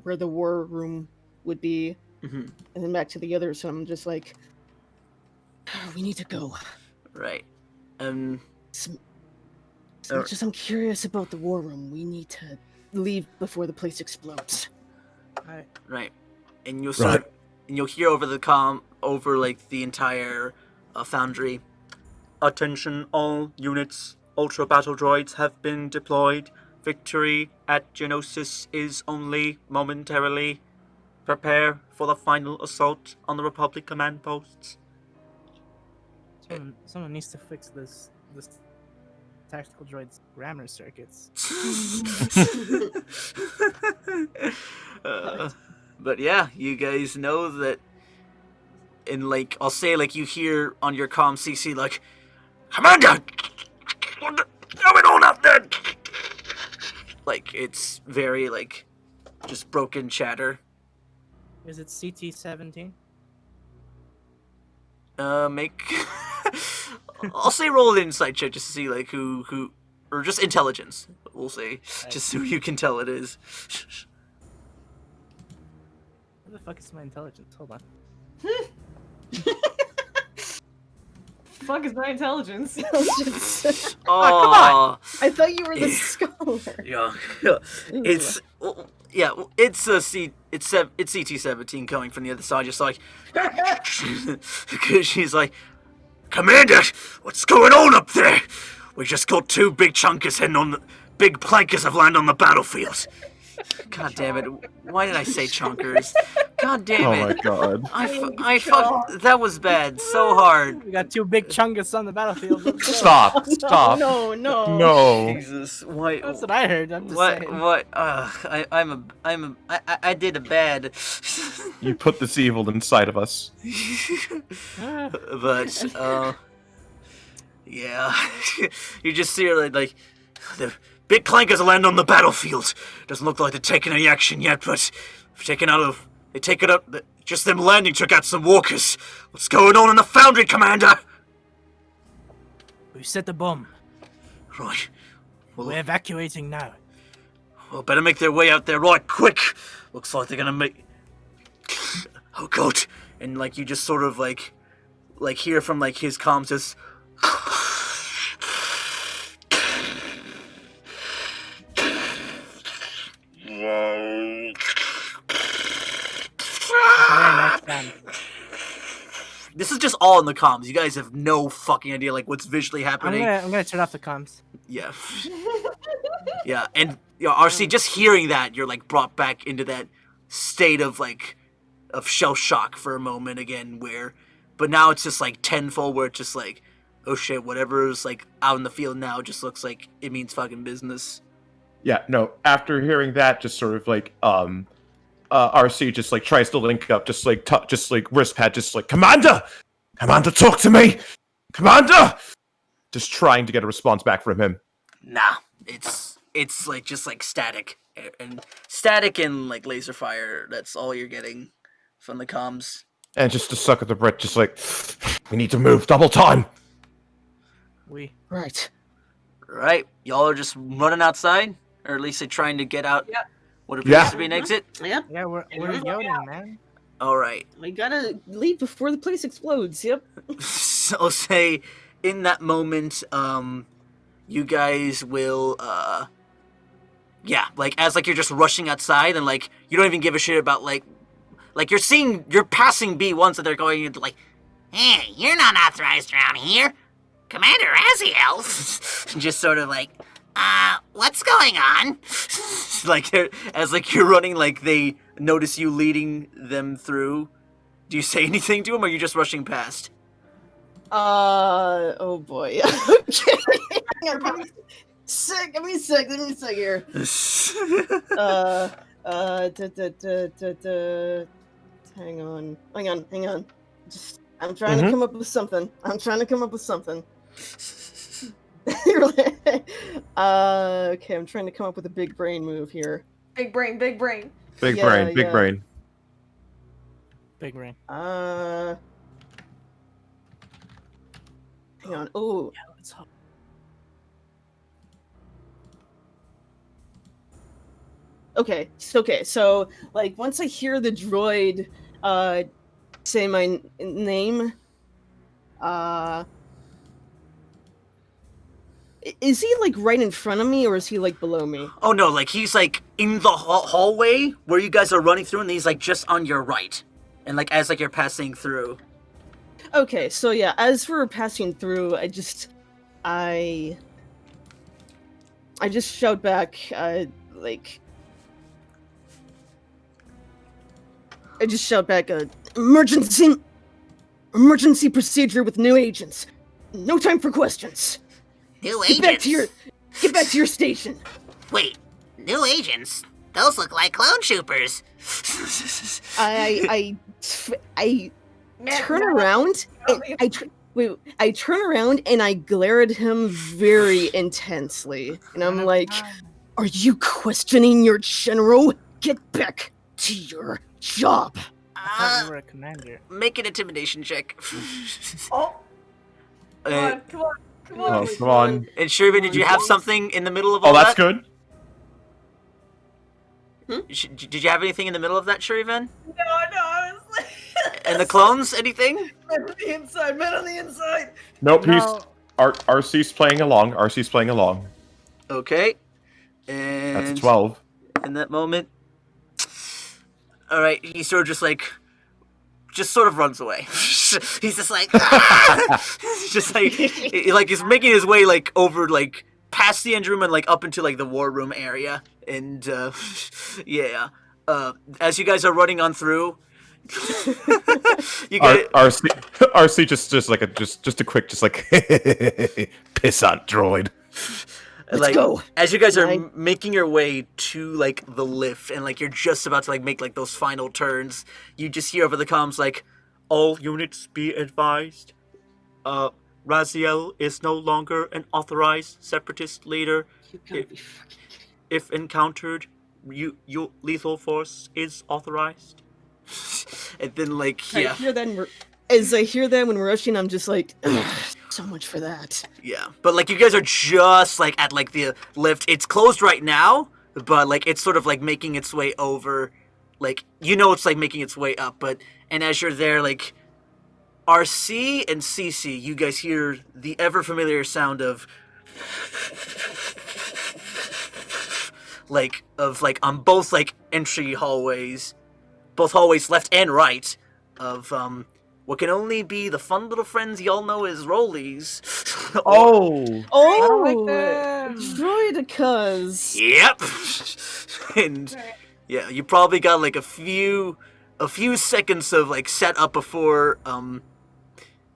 where the war room would be, and then back to the others, and I'm just like, we need to go. Right. As much as I'm curious about the war room, we need to leave before the place explodes. Right. And you'll hear over the over, like, the entire foundry. Attention all units. Ultra battle droids have been deployed. Victory at Geonosis is only momentarily. Prepare for the final assault on the Republic command posts. Someone needs to fix this tactical droid's grammar circuits. But yeah, you guys know that. And, like, I'll say, like, you hear on your comm, Ceecee, like, Commander, what's going on out there? Like, it's very, like, just broken chatter. Is it CT-17? I'll say roll an insight check just to see, like, who, or just intelligence, we'll say, just so you can tell it is. Where the fuck is my intelligence? Hold on. Fuck is my intelligence? Oh, come on! I thought you were the scholar. Yeah. It's CT-17 coming from the other side, just like, because she's like, Commander, what's going on up there? We just got 2 big chunkers heading on the big plankers have landed on the battlefield. God damn it! Why did I say chunkers? God damn Oh it. my god. I fucked. That was bad. So hard. We got 2 big chungus on the battlefield. Let's go. Stop. Stop. No. No. Jesus. Why? That's what I heard. I'm just saying. What? I did a bad. You put this evil inside of us. But yeah, you just see her like the big clankers land on the battlefield. Doesn't look like they're taking any action yet, but they take it up. Just them landing took out some walkers. What's going on in the foundry, Commander? We've set the bomb. Right. Well, We're evacuating now. well, better make their way out there right quick. Looks like they're gonna make. Oh God! And like you just sort of like hear from like his comms just. Next time. This is just all in the comms. You guys have no fucking idea like what's visually I'm happening. gonna turn off the comms. Yeah. Yeah, and RC, just hearing that, you're like brought back into that state of like of shell shock for a moment again, but now it's just like tenfold, where it's just like, oh shit, whatever's like out in the field now just looks like it means fucking business. Yeah, no, after hearing that, just sort of like, RC just like tries to link up, just like wrist pad, just like, Commander, talk to me, Commander, just trying to get a response back from him. Nah, it's like just like static and like laser fire. That's all you're getting from the comms. And just to suck at the breath, just like, we need to move, double time. Right. Right, y'all are just running outside, or at least they're trying to get out. Yep. What appears Yeah. to be an exit. Yep. Yeah, we're yodeling, man. All right. We gotta leave before the place explodes. Yep. So say in that moment, you guys will, yeah, like as like you're just rushing outside and like you don't even give a shit about like you're passing B1s and they're going into like, hey, you're not authorized around here, Commander Raziel. Just sort of like, what's going on? Like as like you're running, like they notice you leading them through. Do you say anything to them, or are you just rushing past? Oh boy. Okay. Give me a sec here. Hang on. Just, I'm trying to come up with something. Okay, I'm trying to come up with a big brain move here. Big brain. Big Yeah, brain, big yeah. brain. Big rain. Hang on. Oh, Yeah, let's hope. okay. So like once I hear the droid say my name, is he like right in front of me or is he like below me? Oh no, like he's like in the hallway where you guys are running through, and he's like just on your right, and like as like you're passing through. Okay, so yeah, as we're passing through, I just shout back, emergency procedure with new agents. No time for questions. New Get back agents? to your station. Wait, new agents? Those look like clone troopers. I turn around. I turn around and I glare at him very intensely, and I'm like, "Are you questioning your general? Get back to your job." I thought you were a commander. Make an intimidation check. Oh, come on. Oh, come on. And Shir'iven, did you have something in the middle of all Oh, that's that? good. Did you have anything in the middle of that, Shir'iven? No, I was like... And the clones, anything? Man on the inside. Nope, No. RC's playing along. Okay. And That's a 12. in that moment, all right, he sort of just sort of runs away. He's just like, just like he's making his way like over like past the engine room and like up into like the war room area, and yeah. As you guys are running on through, You get RC just like a quick piss on droid. Let's go. As you guys are Right. making your way to like the lift, and like you're just about to like make like those final turns, you just hear over the comms like, "All units be advised. Raziel is no longer an authorized separatist leader. You gotta be fucking kidding. If encountered, you lethal force is authorized." And then like yeah, As I hear that when we're rushing, I'm just like, "Ugh, so much for that. yeah. But like you guys are just like at like the lift. It's closed right now, but like it's sort of like making its way over. Like it's like making its way up. But and as you're there, like RC and Ceecee, you guys hear the ever familiar sound of like on both like entry hallways, both hallways left and right, of what can only be the fun little friends y'all know as rollies. Oh. Oh, them. droidicas. Yep. And yeah, you probably got like a few seconds of like setup before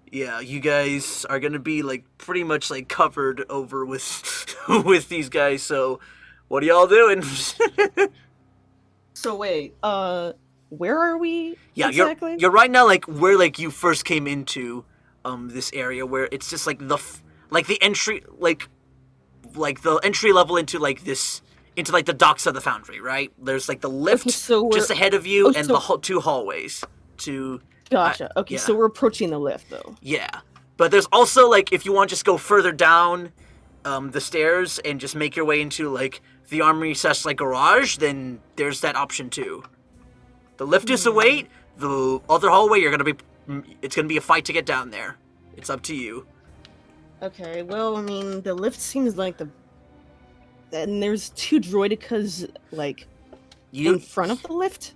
yeah, you guys are gonna be like pretty much like covered over with with these guys. So, what are y'all doing? So wait, where are we Yeah, exactly? you're right now like where like you first came into this area where it's just like the entry like the entry level into like this into like the docks of the foundry, right? There's like the lift Okay, so we're- just ahead of you Oh, and so- the two hallways to Gotcha. Okay, yeah. so we're approaching the lift though. Yeah. But there's also like if you want to just go further down the stairs and just make your way into like the armory / like garage, then there's that option too. The lift is await. The other hallway, it's gonna be a fight to get down there. It's up to you. Okay, well, I mean, the lift seems like and there's two droidicas like in front of the lift.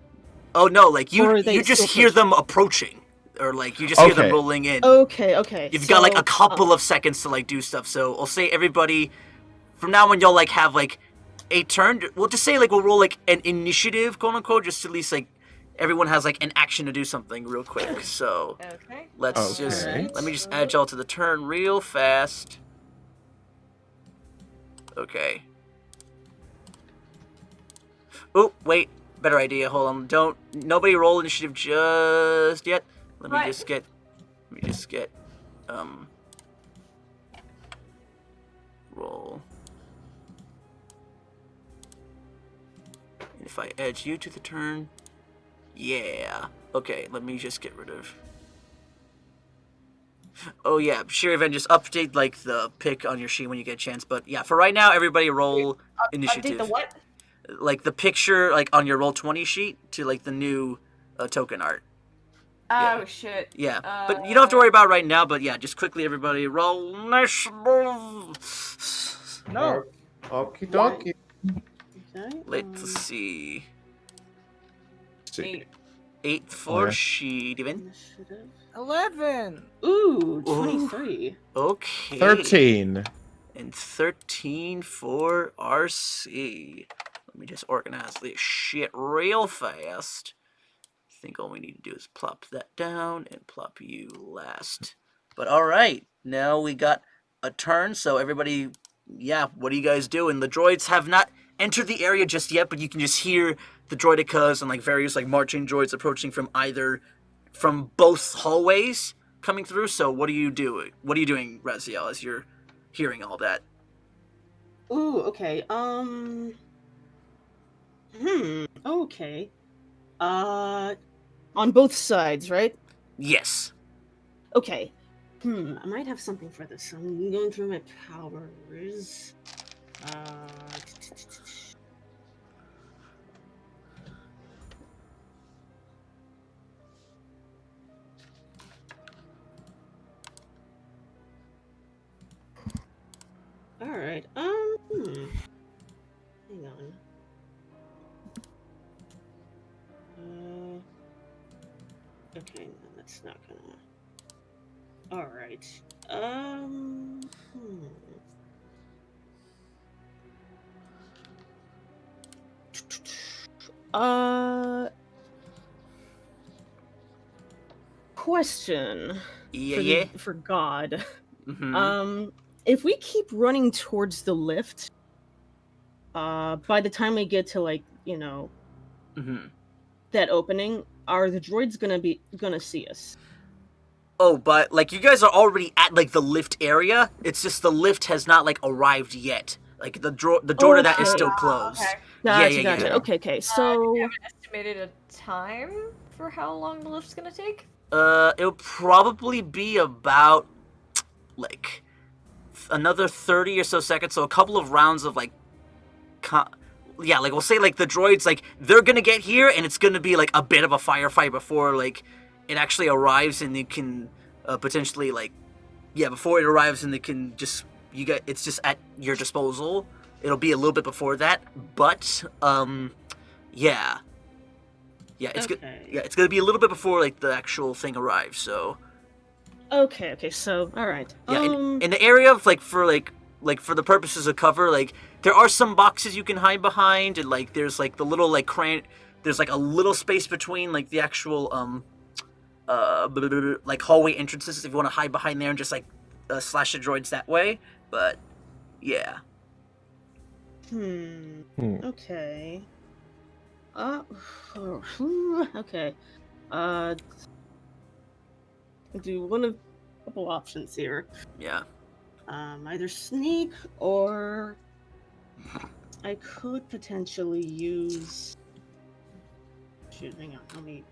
Oh no, like Or are you they just still hear them approaching, or like you just hear them Okay. rolling in. Okay. You've got like so, a couple of seconds to like do stuff. So I'll say everybody from now on y'all like have like a turn. We'll just say like we'll roll like an initiative, quote unquote, just to at least like everyone has like an action to do something real quick. So Okay. let's just Okay. let me just add y'all to the turn real fast. Okay. Oh wait, better idea. Hold on, nobody roll initiative just yet. Let me just get roll. And if I add you to the turn, yeah. Okay, let me just get rid of. Oh yeah, Shir'iven, just update like the pick on your sheet when you get a chance. But yeah, for right now, everybody roll initiative. Update the what? Like the picture, like on your Roll20 sheet to like the new token art. Oh Yeah. shit. Yeah, but you don't have to worry about it right now. But yeah, just quickly, everybody roll initiative. No. Okie dokie. Okay. Let's see. Eight. 8 for Okay. Shir'iven. Initiative. 11. Ooh, 23. Okay. 13. And 13 for RC. Let me just organize this shit real fast. I think all we need to do is plop that down and plop you last. But alright, now we got a turn, so everybody, yeah, what are you guys doing? The droids have not entered the area just yet, but you can just hear the droidicas and like various like marching droids approaching from both hallways coming through. So what are you doing? What are you doing, Raziel, as you're hearing all that? Ooh, okay. Okay. on both sides, right? Yes. Okay. I might have something for this. I'm going through my powers. All right. Hang on. Okay, no, that's not gonna. All right. question Yeah. for God. Mm-hmm. If we keep running towards the lift, by the time we get to Mm-hmm. that opening, are the droids gonna see us? Oh, but like you guys are already at like the lift area. It's just the lift has not like arrived yet. Like the door to that is Okay. still closed. Okay. Gotcha. Yeah. Okay. So Do you have an estimated time for how long the lift's gonna take? It'll probably be about like another 30 or so seconds. So a couple of rounds of like, like we'll say like the droids like they're gonna get here and it's gonna be like a bit of a firefight before like it actually arrives and you can potentially like before it arrives and they can just it's just at your disposal. It'll be a little bit before that, but it's it's gonna be a little bit before like the actual thing arrives. So okay. So all right. in the area of like for the purposes of cover, like there are some boxes you can hide behind, and like there's like the little like there's like a little space between like the actual like hallway entrances if you want to hide behind there and just like slash the droids that way. But yeah. Okay. Okay. Do one of a couple options here. Yeah. Either sneak or I could potentially use. Shoot, hang on. Let me.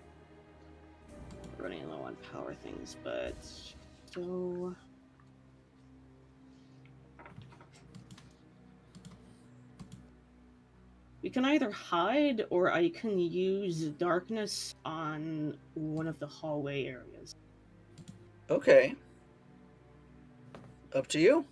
Running low on power things, but so. We can either hide or I can use darkness on one of the hallway areas. Okay. Up to you.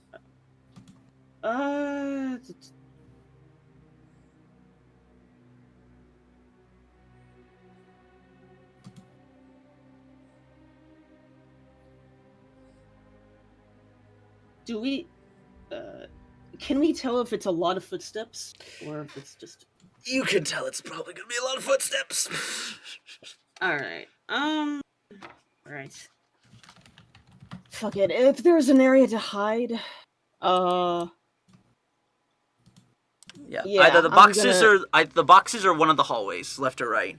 Do we can we tell if it's a lot of footsteps or if it's just You can tell it's probably gonna be a lot of footsteps. Alright. Alright. Fuck it. If there's an area to hide, Yeah. Yeah, Either the I'm boxes gonna- or the boxes or one of the hallways, left or right.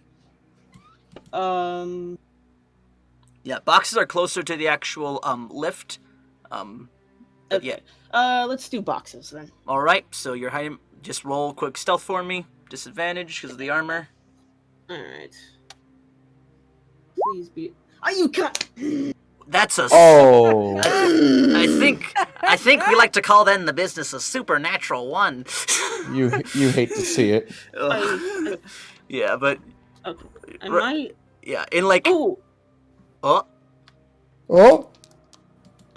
Yeah, boxes are closer to the actual lift. But okay. yeah. Let's do boxes then. All right. So you're hiding. Just roll quick stealth for me. Disadvantage because of the armor. Alright. Please be. Oh, you got. That's a. Oh. I think we like to call that in the business a supernatural one. You hate to see it. Yeah, but. Okay. I might. Yeah, in like. Oh. Oh. Oh.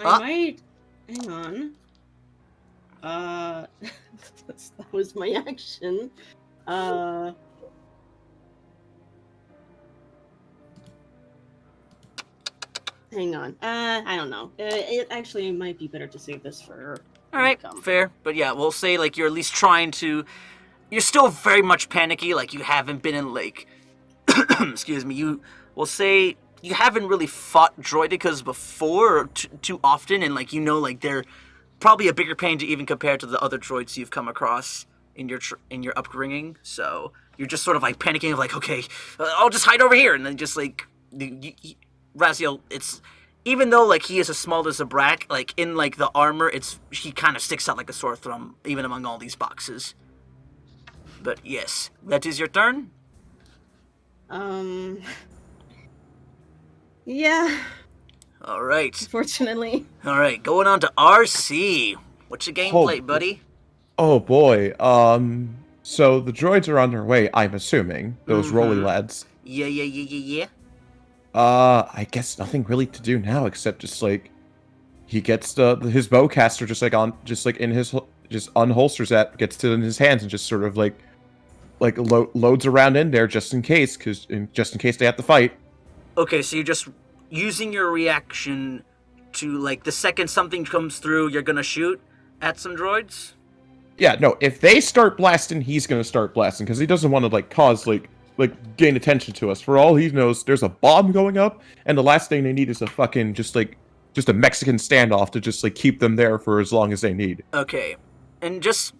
I might. Hang on. That was my action. Hang on. I don't know. It actually might be better to save this for. All right, fair. But yeah, we'll say like you're at least trying to. You're still very much panicky. Like you haven't been in like. Excuse me. We'll say you haven't really fought droidicas before too often, and like like they're probably a bigger pain to even compare to the other droids you've come across in your upbringing. So you're just sort of like panicking, of like, okay, I'll just hide over here, and then just like Raziel, it's even though like he is as small as a brat, like in like the armor, he kind of sticks out like a sore thumb even among all these boxes. But yes, that is your turn. Yeah. All right. Fortunately. All right, going on to RC. What's your gameplay, buddy? Oh boy. So the droids are on their way, I'm assuming. Those roly lads. Yeah. I guess nothing really to do now except just like he gets his bowcaster just unholsters that, gets it in his hands and just sort of like loads around in there just in case they have to fight. Okay, so you're just using your reaction to like the second something comes through, you're gonna shoot at some droids? Yeah, no, if they start blasting, he's gonna start blasting because he doesn't want to like cause like like gain attention to us. For all he knows, there's a bomb going up, and the last thing they need is a fucking just a Mexican standoff to just like keep them there for as long as they need. Okay, and just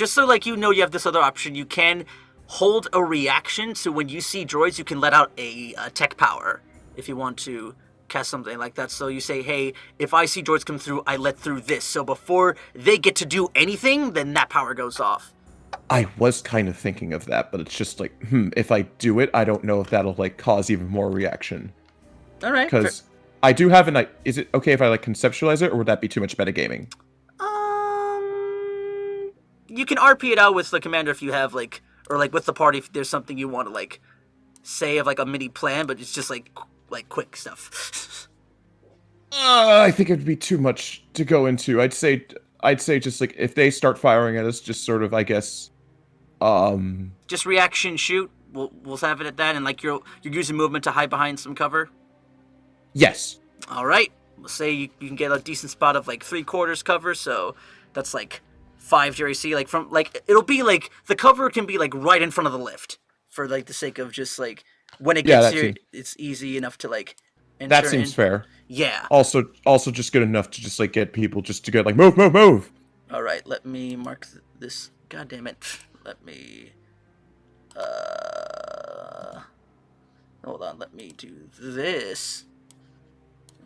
so like you have this other option. You can hold a reaction, so when you see droids, you can let out a tech power if you want to cast something like that. So you say, hey, if I see droids come through, I let through this. So before they get to do anything, then that power goes off. I was kind of thinking of that, but it's just like, if I do it, I don't know if that'll like cause even more reaction. All right. Because I do have an. Is it okay if I like conceptualize it, or would that be too much metagaming? You can RP it out with the commander if you have like, or like with the party if there's something you want to like say of like a mini plan, but it's just like quick stuff. I think it'd be too much to go into. I'd say just like if they start firing at us, just sort of, I guess, just reaction shoot. We'll have it at that, and like you're using movement to hide behind some cover. Yes. All right. We'll say you can get a decent spot of like 3/4 cover, so that's like 5 JRC. Like from like it'll be like the cover can be like right in front of the lift for like the sake of just like when it gets here, it's easy enough to like. That seems fair. Yeah. Also just good enough to just like get people just to get like move. All right. Let me mark this. God damn it. Let me. Hold on. Let me do this.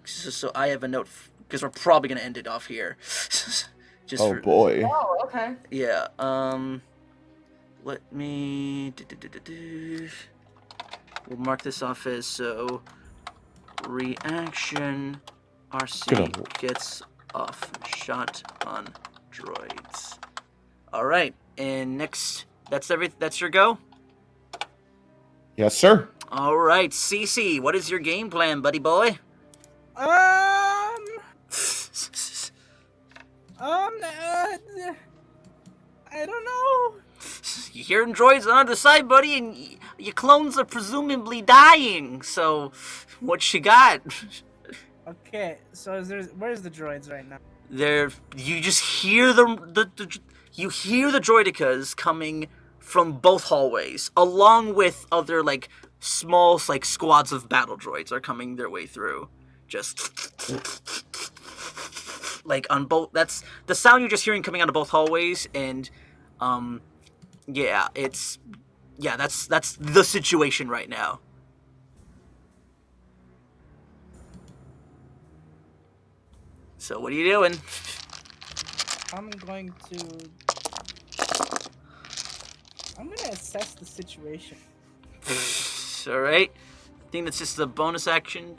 So I have a note because we're probably gonna end it off here. Just boy. Oh, okay. Yeah. Let me. We'll mark this off as so. Reaction. RC gets off shot on droids. All right. And next, that's your go. Yes, sir. All right, Ceecee, what is your game plan, buddy boy? I don't know. You're hearing droids on the other side, buddy, and your clones are presumably dying. So, what you got? Okay, so where's the droids right now? You just hear you hear the droidicas coming from both hallways, along with other like small like squads of battle droids are coming their way through. Just like on both. That's the sound you're just hearing coming out of both hallways, and that's the situation right now. So what are you doing? I'm gonna assess the situation. All right. I think that's just a bonus action.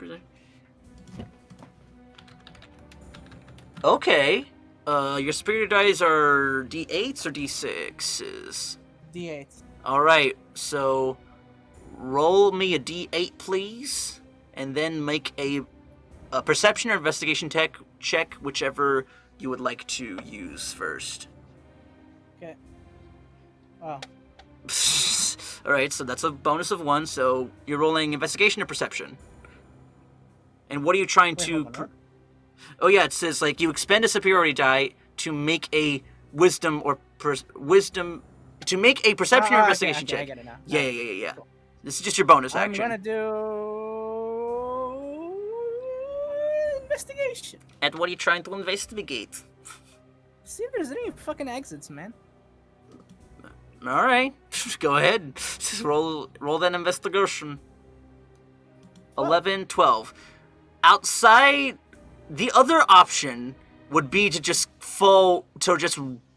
Okay. Your superior dice are D8s or D6s? D8s. All right. So roll me a D8, please, and then make a perception or investigation check, whichever you would like to use first. Okay. Oh. All right, so that's a bonus of 1. So you're rolling investigation or perception. And what are you trying to? Oh yeah, it says like you expend a superiority die to make a wisdom to make a perception or investigation check. I get it now. Yeah. Cool. This is just your bonus action. I'm gonna do investigation. And what are you trying to investigate? See if there's any fucking exits, man. All right, go ahead. Just roll that investigation. 11, 12. Outside, the other option would be to just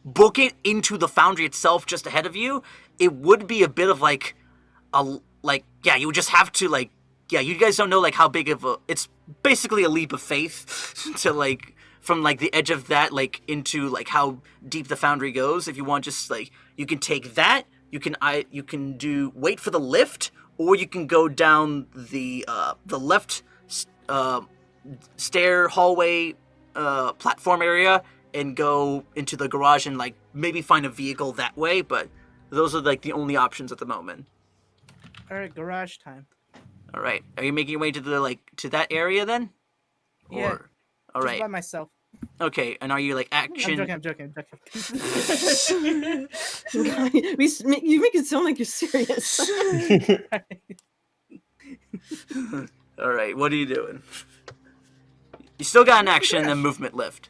book it into the foundry itself, just ahead of you. It would be a bit of you would just have to you guys don't know like how big of it's basically a leap of faith to like from like the edge of that like into like how deep the foundry goes. If you want, just like you can take that, you can wait for the lift, or you can go down the left stair hallway platform area and go into the garage and like maybe find a vehicle that way. But those are like the only options at the moment. All right, garage time. All right, are you making your way to the to that area then? Yeah. All right. Just by myself. Okay, and are you like action? I'm joking. You make it sound like you're serious. All right, what are you doing? You still got an action and movement lift.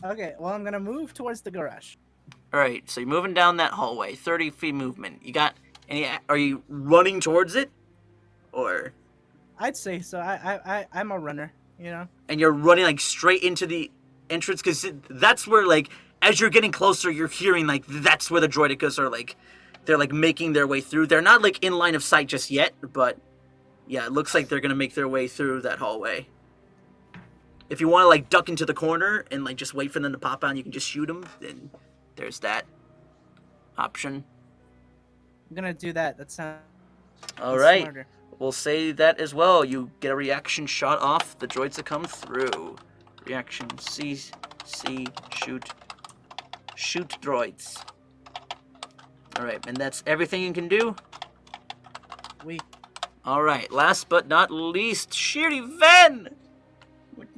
Okay, well, I'm gonna move towards the garage. All right, so you're moving down that hallway, 30 feet movement. You got any? Are you running towards it, or? I'd say so. I'm a runner, you know. And you're running like straight into the entrance because that's where like as you're getting closer, you're hearing like that's where the droidicas are like they're like making their way through. They're not like in line of sight just yet, but yeah, it looks like they're gonna make their way through that hallway. If you want to like duck into the corner and like just wait for them to pop out and you can just shoot them, then there's that option. I'm gonna do that. That sounds All right. smarter. We'll say that as well. You get a reaction shot off the droids that come through. Reaction C, shoot droids. All right, and that's everything you can do. All right, last but not least, Shir'iven.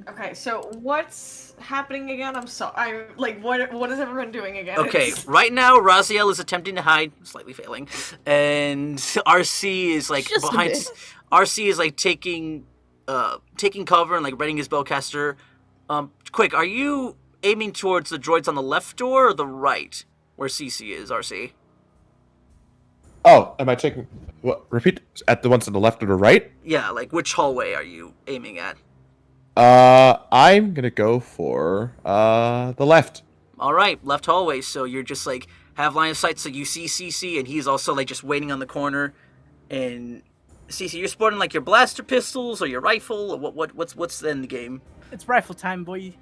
Okay, so what's happening again? I'm sorry. What is everyone doing again? Okay, right now Raziel is attempting to hide, slightly failing, and RC is like Just a behind. bit. RC is like taking cover and like readying his bowcaster. Quick, are you aiming towards the droids on the left door or the right, where Ceecee is? RC. Oh, am I taking... What? Repeat? At the ones on the left or the right? Yeah, like which hallway are you aiming at? I'm gonna go for, the left. All right, left hallway. So you're just like have line of sight, so you see Ceecee, and he's also like just waiting on the corner. And Ceecee, you're sporting like your blaster pistols or your rifle, or what's in the game? It's rifle time, boy.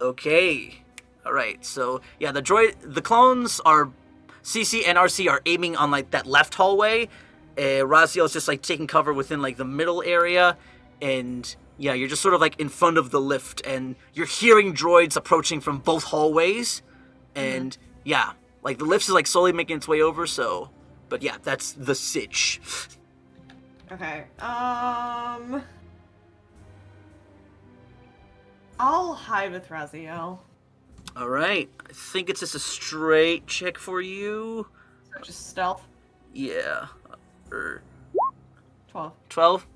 Okay. All right. So yeah, the clones are Ceecee and RC are aiming on like that left hallway. Raziel is just like taking cover within like the middle area, and yeah, you're just sort of like in front of the lift, and you're hearing droids approaching from both hallways, and yeah, like the lift is like slowly making its way over. So, but yeah, that's the sitch. Okay. I'll hide with Raziel. All right. I think it's just a straight check for you. So just stealth. Yeah. 12. 12.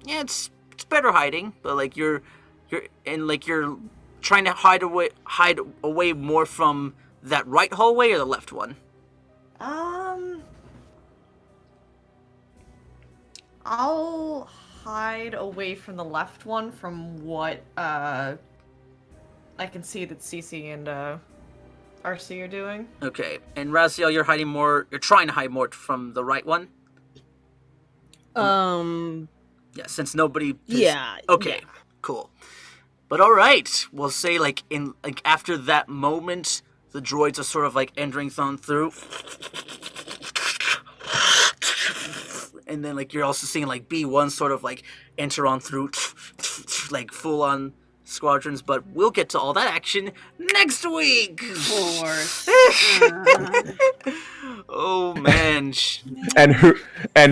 Yeah, it's better hiding, but like you're trying to hide away more from that right hallway or the left one. I'll hide away from the left one from what I can see that Ceecee and RC are doing. Okay. And Raziel, you're trying to hide more from the right one? Yeah, since nobody Yeah. Okay. Yeah. Cool. But all right, we'll say like after that moment, the droids are sort of like entering through, and then like you're also seeing like B1 sort of like enter on through, like full on squadrons. But we'll get to all that action next week. Oh man. And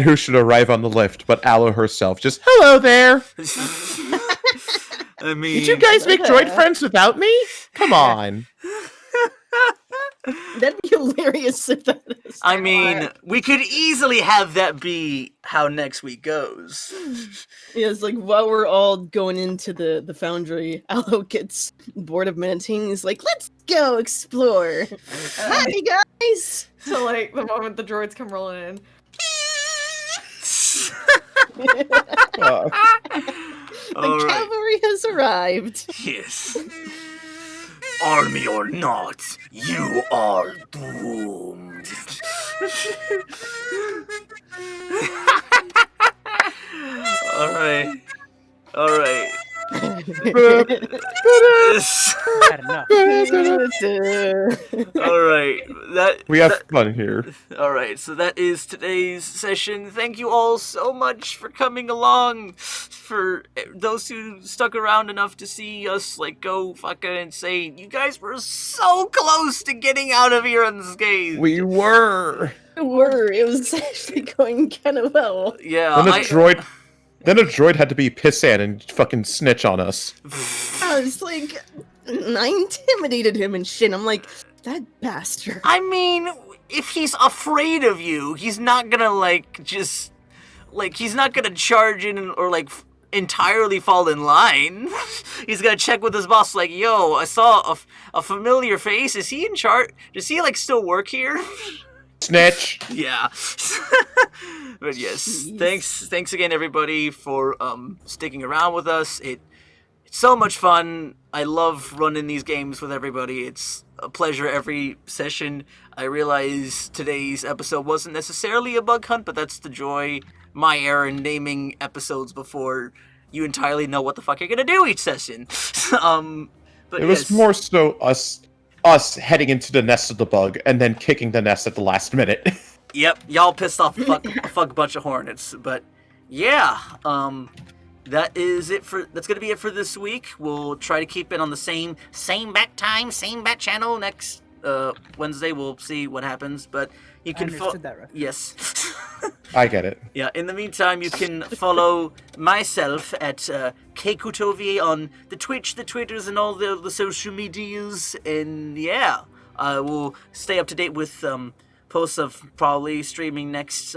who should arrive on the lift but Aloe herself? Just, hello there! I mean, Did you guys make droid friends without me? Come on. That'd be hilarious if that is. I mean, we could easily have that be how next week goes. Yeah, it's like while we're all going into the foundry, Aloe gets bored of meditating. He's like, let's go explore. Hi, guys! So like the moment the droids come rolling in. The cavalry has arrived. Yes. Army or not, you are doomed. All right. Had enough. All right. We have fun here. All right. So that is today's session. Thank you all so much for coming along. For those who stuck around enough to see us like go fucking insane, you guys were so close to getting out of here unscathed. We were. It was actually going kind of well. Yeah. Then a droid had to be pissant and fucking snitch on us. I was like, and I intimidated him and shit. I'm like, that bastard. I mean, if he's afraid of you, he's not gonna he's not gonna charge in or entirely fall in line. He's gonna check with his boss, like, yo, I saw a familiar face. Is he in charge? Does he still work here? Snitch. Yeah. But yes, Jeez. thanks again, everybody, for sticking around with us. It's so much fun. I love running these games with everybody. It's a pleasure every session. I realize today's episode wasn't necessarily a bug hunt, but that's the joy, my error in naming episodes before you entirely know what the fuck you're gonna do each session. But It was more so us heading into the nest of the bug and then kicking the nest at the last minute. Yep, y'all pissed off a fuck bunch of hornets. But yeah, that's gonna be it for this week. We'll try to keep it on the same bat time, same bat channel next Wednesday. We'll see what happens, but you can understood that reference. Yes. I get it. Yeah, in the meantime, you can follow myself at KCoutoVA on the Twitch, the Twitters, and all the social medias. And yeah, I will stay up to date with posts of probably streaming next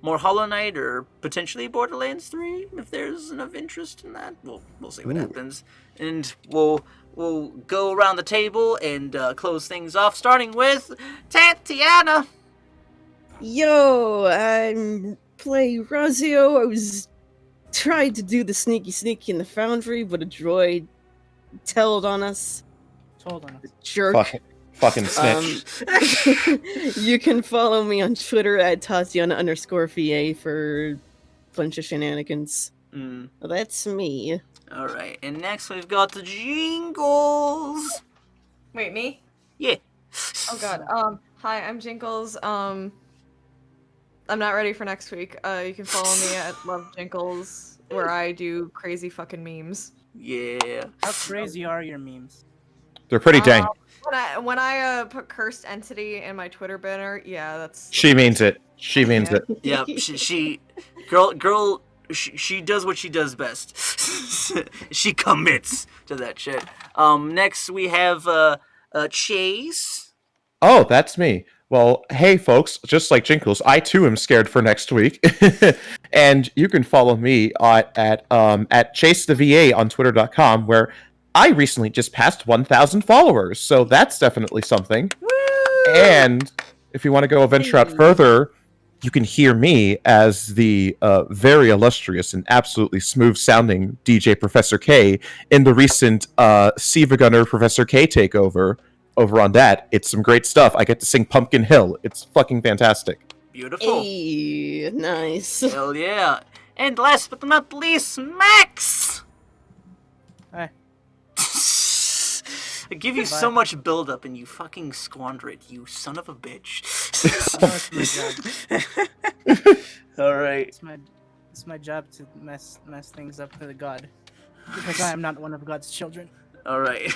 more Hollow Knight or potentially Borderlands 3 if there's enough interest in that. We'll see what happens. And we'll go around the table and close things off, starting with Tatianna. Yo, I play Raziel. I was trying to do the sneaky in the foundry, but a droid told on us. Jerk. Fucking snitch. You can follow me on Twitter at Tatianna_VA for a bunch of shenanigans. Well, that's me. Alright, and next we've got the Jinkles. Wait, me? Yeah. Oh god. Hi, I'm Jinkles. I'm not ready for next week. You can follow me at Love Jinkles, where I do crazy fucking memes. Yeah. How crazy are your memes? They're pretty dang. When I put cursed entity in my Twitter banner, yeah, that's. She means it. She means it. Yeah, she does what she does best. She commits to that shit. Next we have Chase. Oh, that's me. Well, hey folks, just like Jinkles, I too am scared for next week. And you can follow me at Chase the VA on Twitter.com, where I recently just passed 1,000 followers, so that's definitely something. Woo! And if you want to go a venture out further, you can hear me as the very illustrious and absolutely smooth-sounding DJ Professor K in the recent Siva Gunner Professor K takeover. Over on that, it's some great stuff. I get to sing Pumpkin Hill. It's fucking fantastic. Beautiful. Hey, nice. Hell yeah. And last but not least, Max. Hi. I give you so much build-up and you fucking squander it, you son of a bitch. All right. It's my job to mess things up for the god, because I am not one of God's children. All right.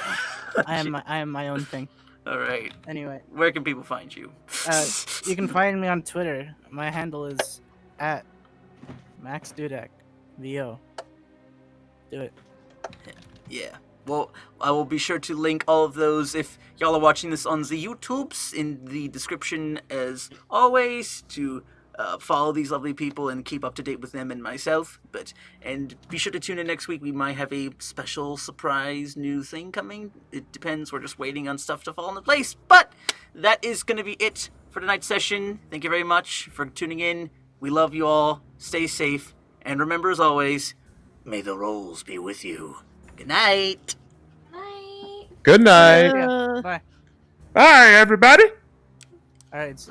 I am my own thing. All right. Anyway, Where can people find you? you can find me on Twitter. My handle is at MaxDudek. VO. Do it. Yeah. Well, I will be sure to link all of those if y'all are watching this on the YouTubes in the description as always to follow these lovely people and keep up to date with them and myself. And be sure to tune in next week. We might have a special surprise new thing coming. It depends. We're just waiting on stuff to fall into place. But that is going to be it for tonight's session. Thank you very much for tuning in. We love you all. Stay safe. And remember, as always, may the rolls be with you. Good night. Night. Good night. Bye. Bye, everybody. All right.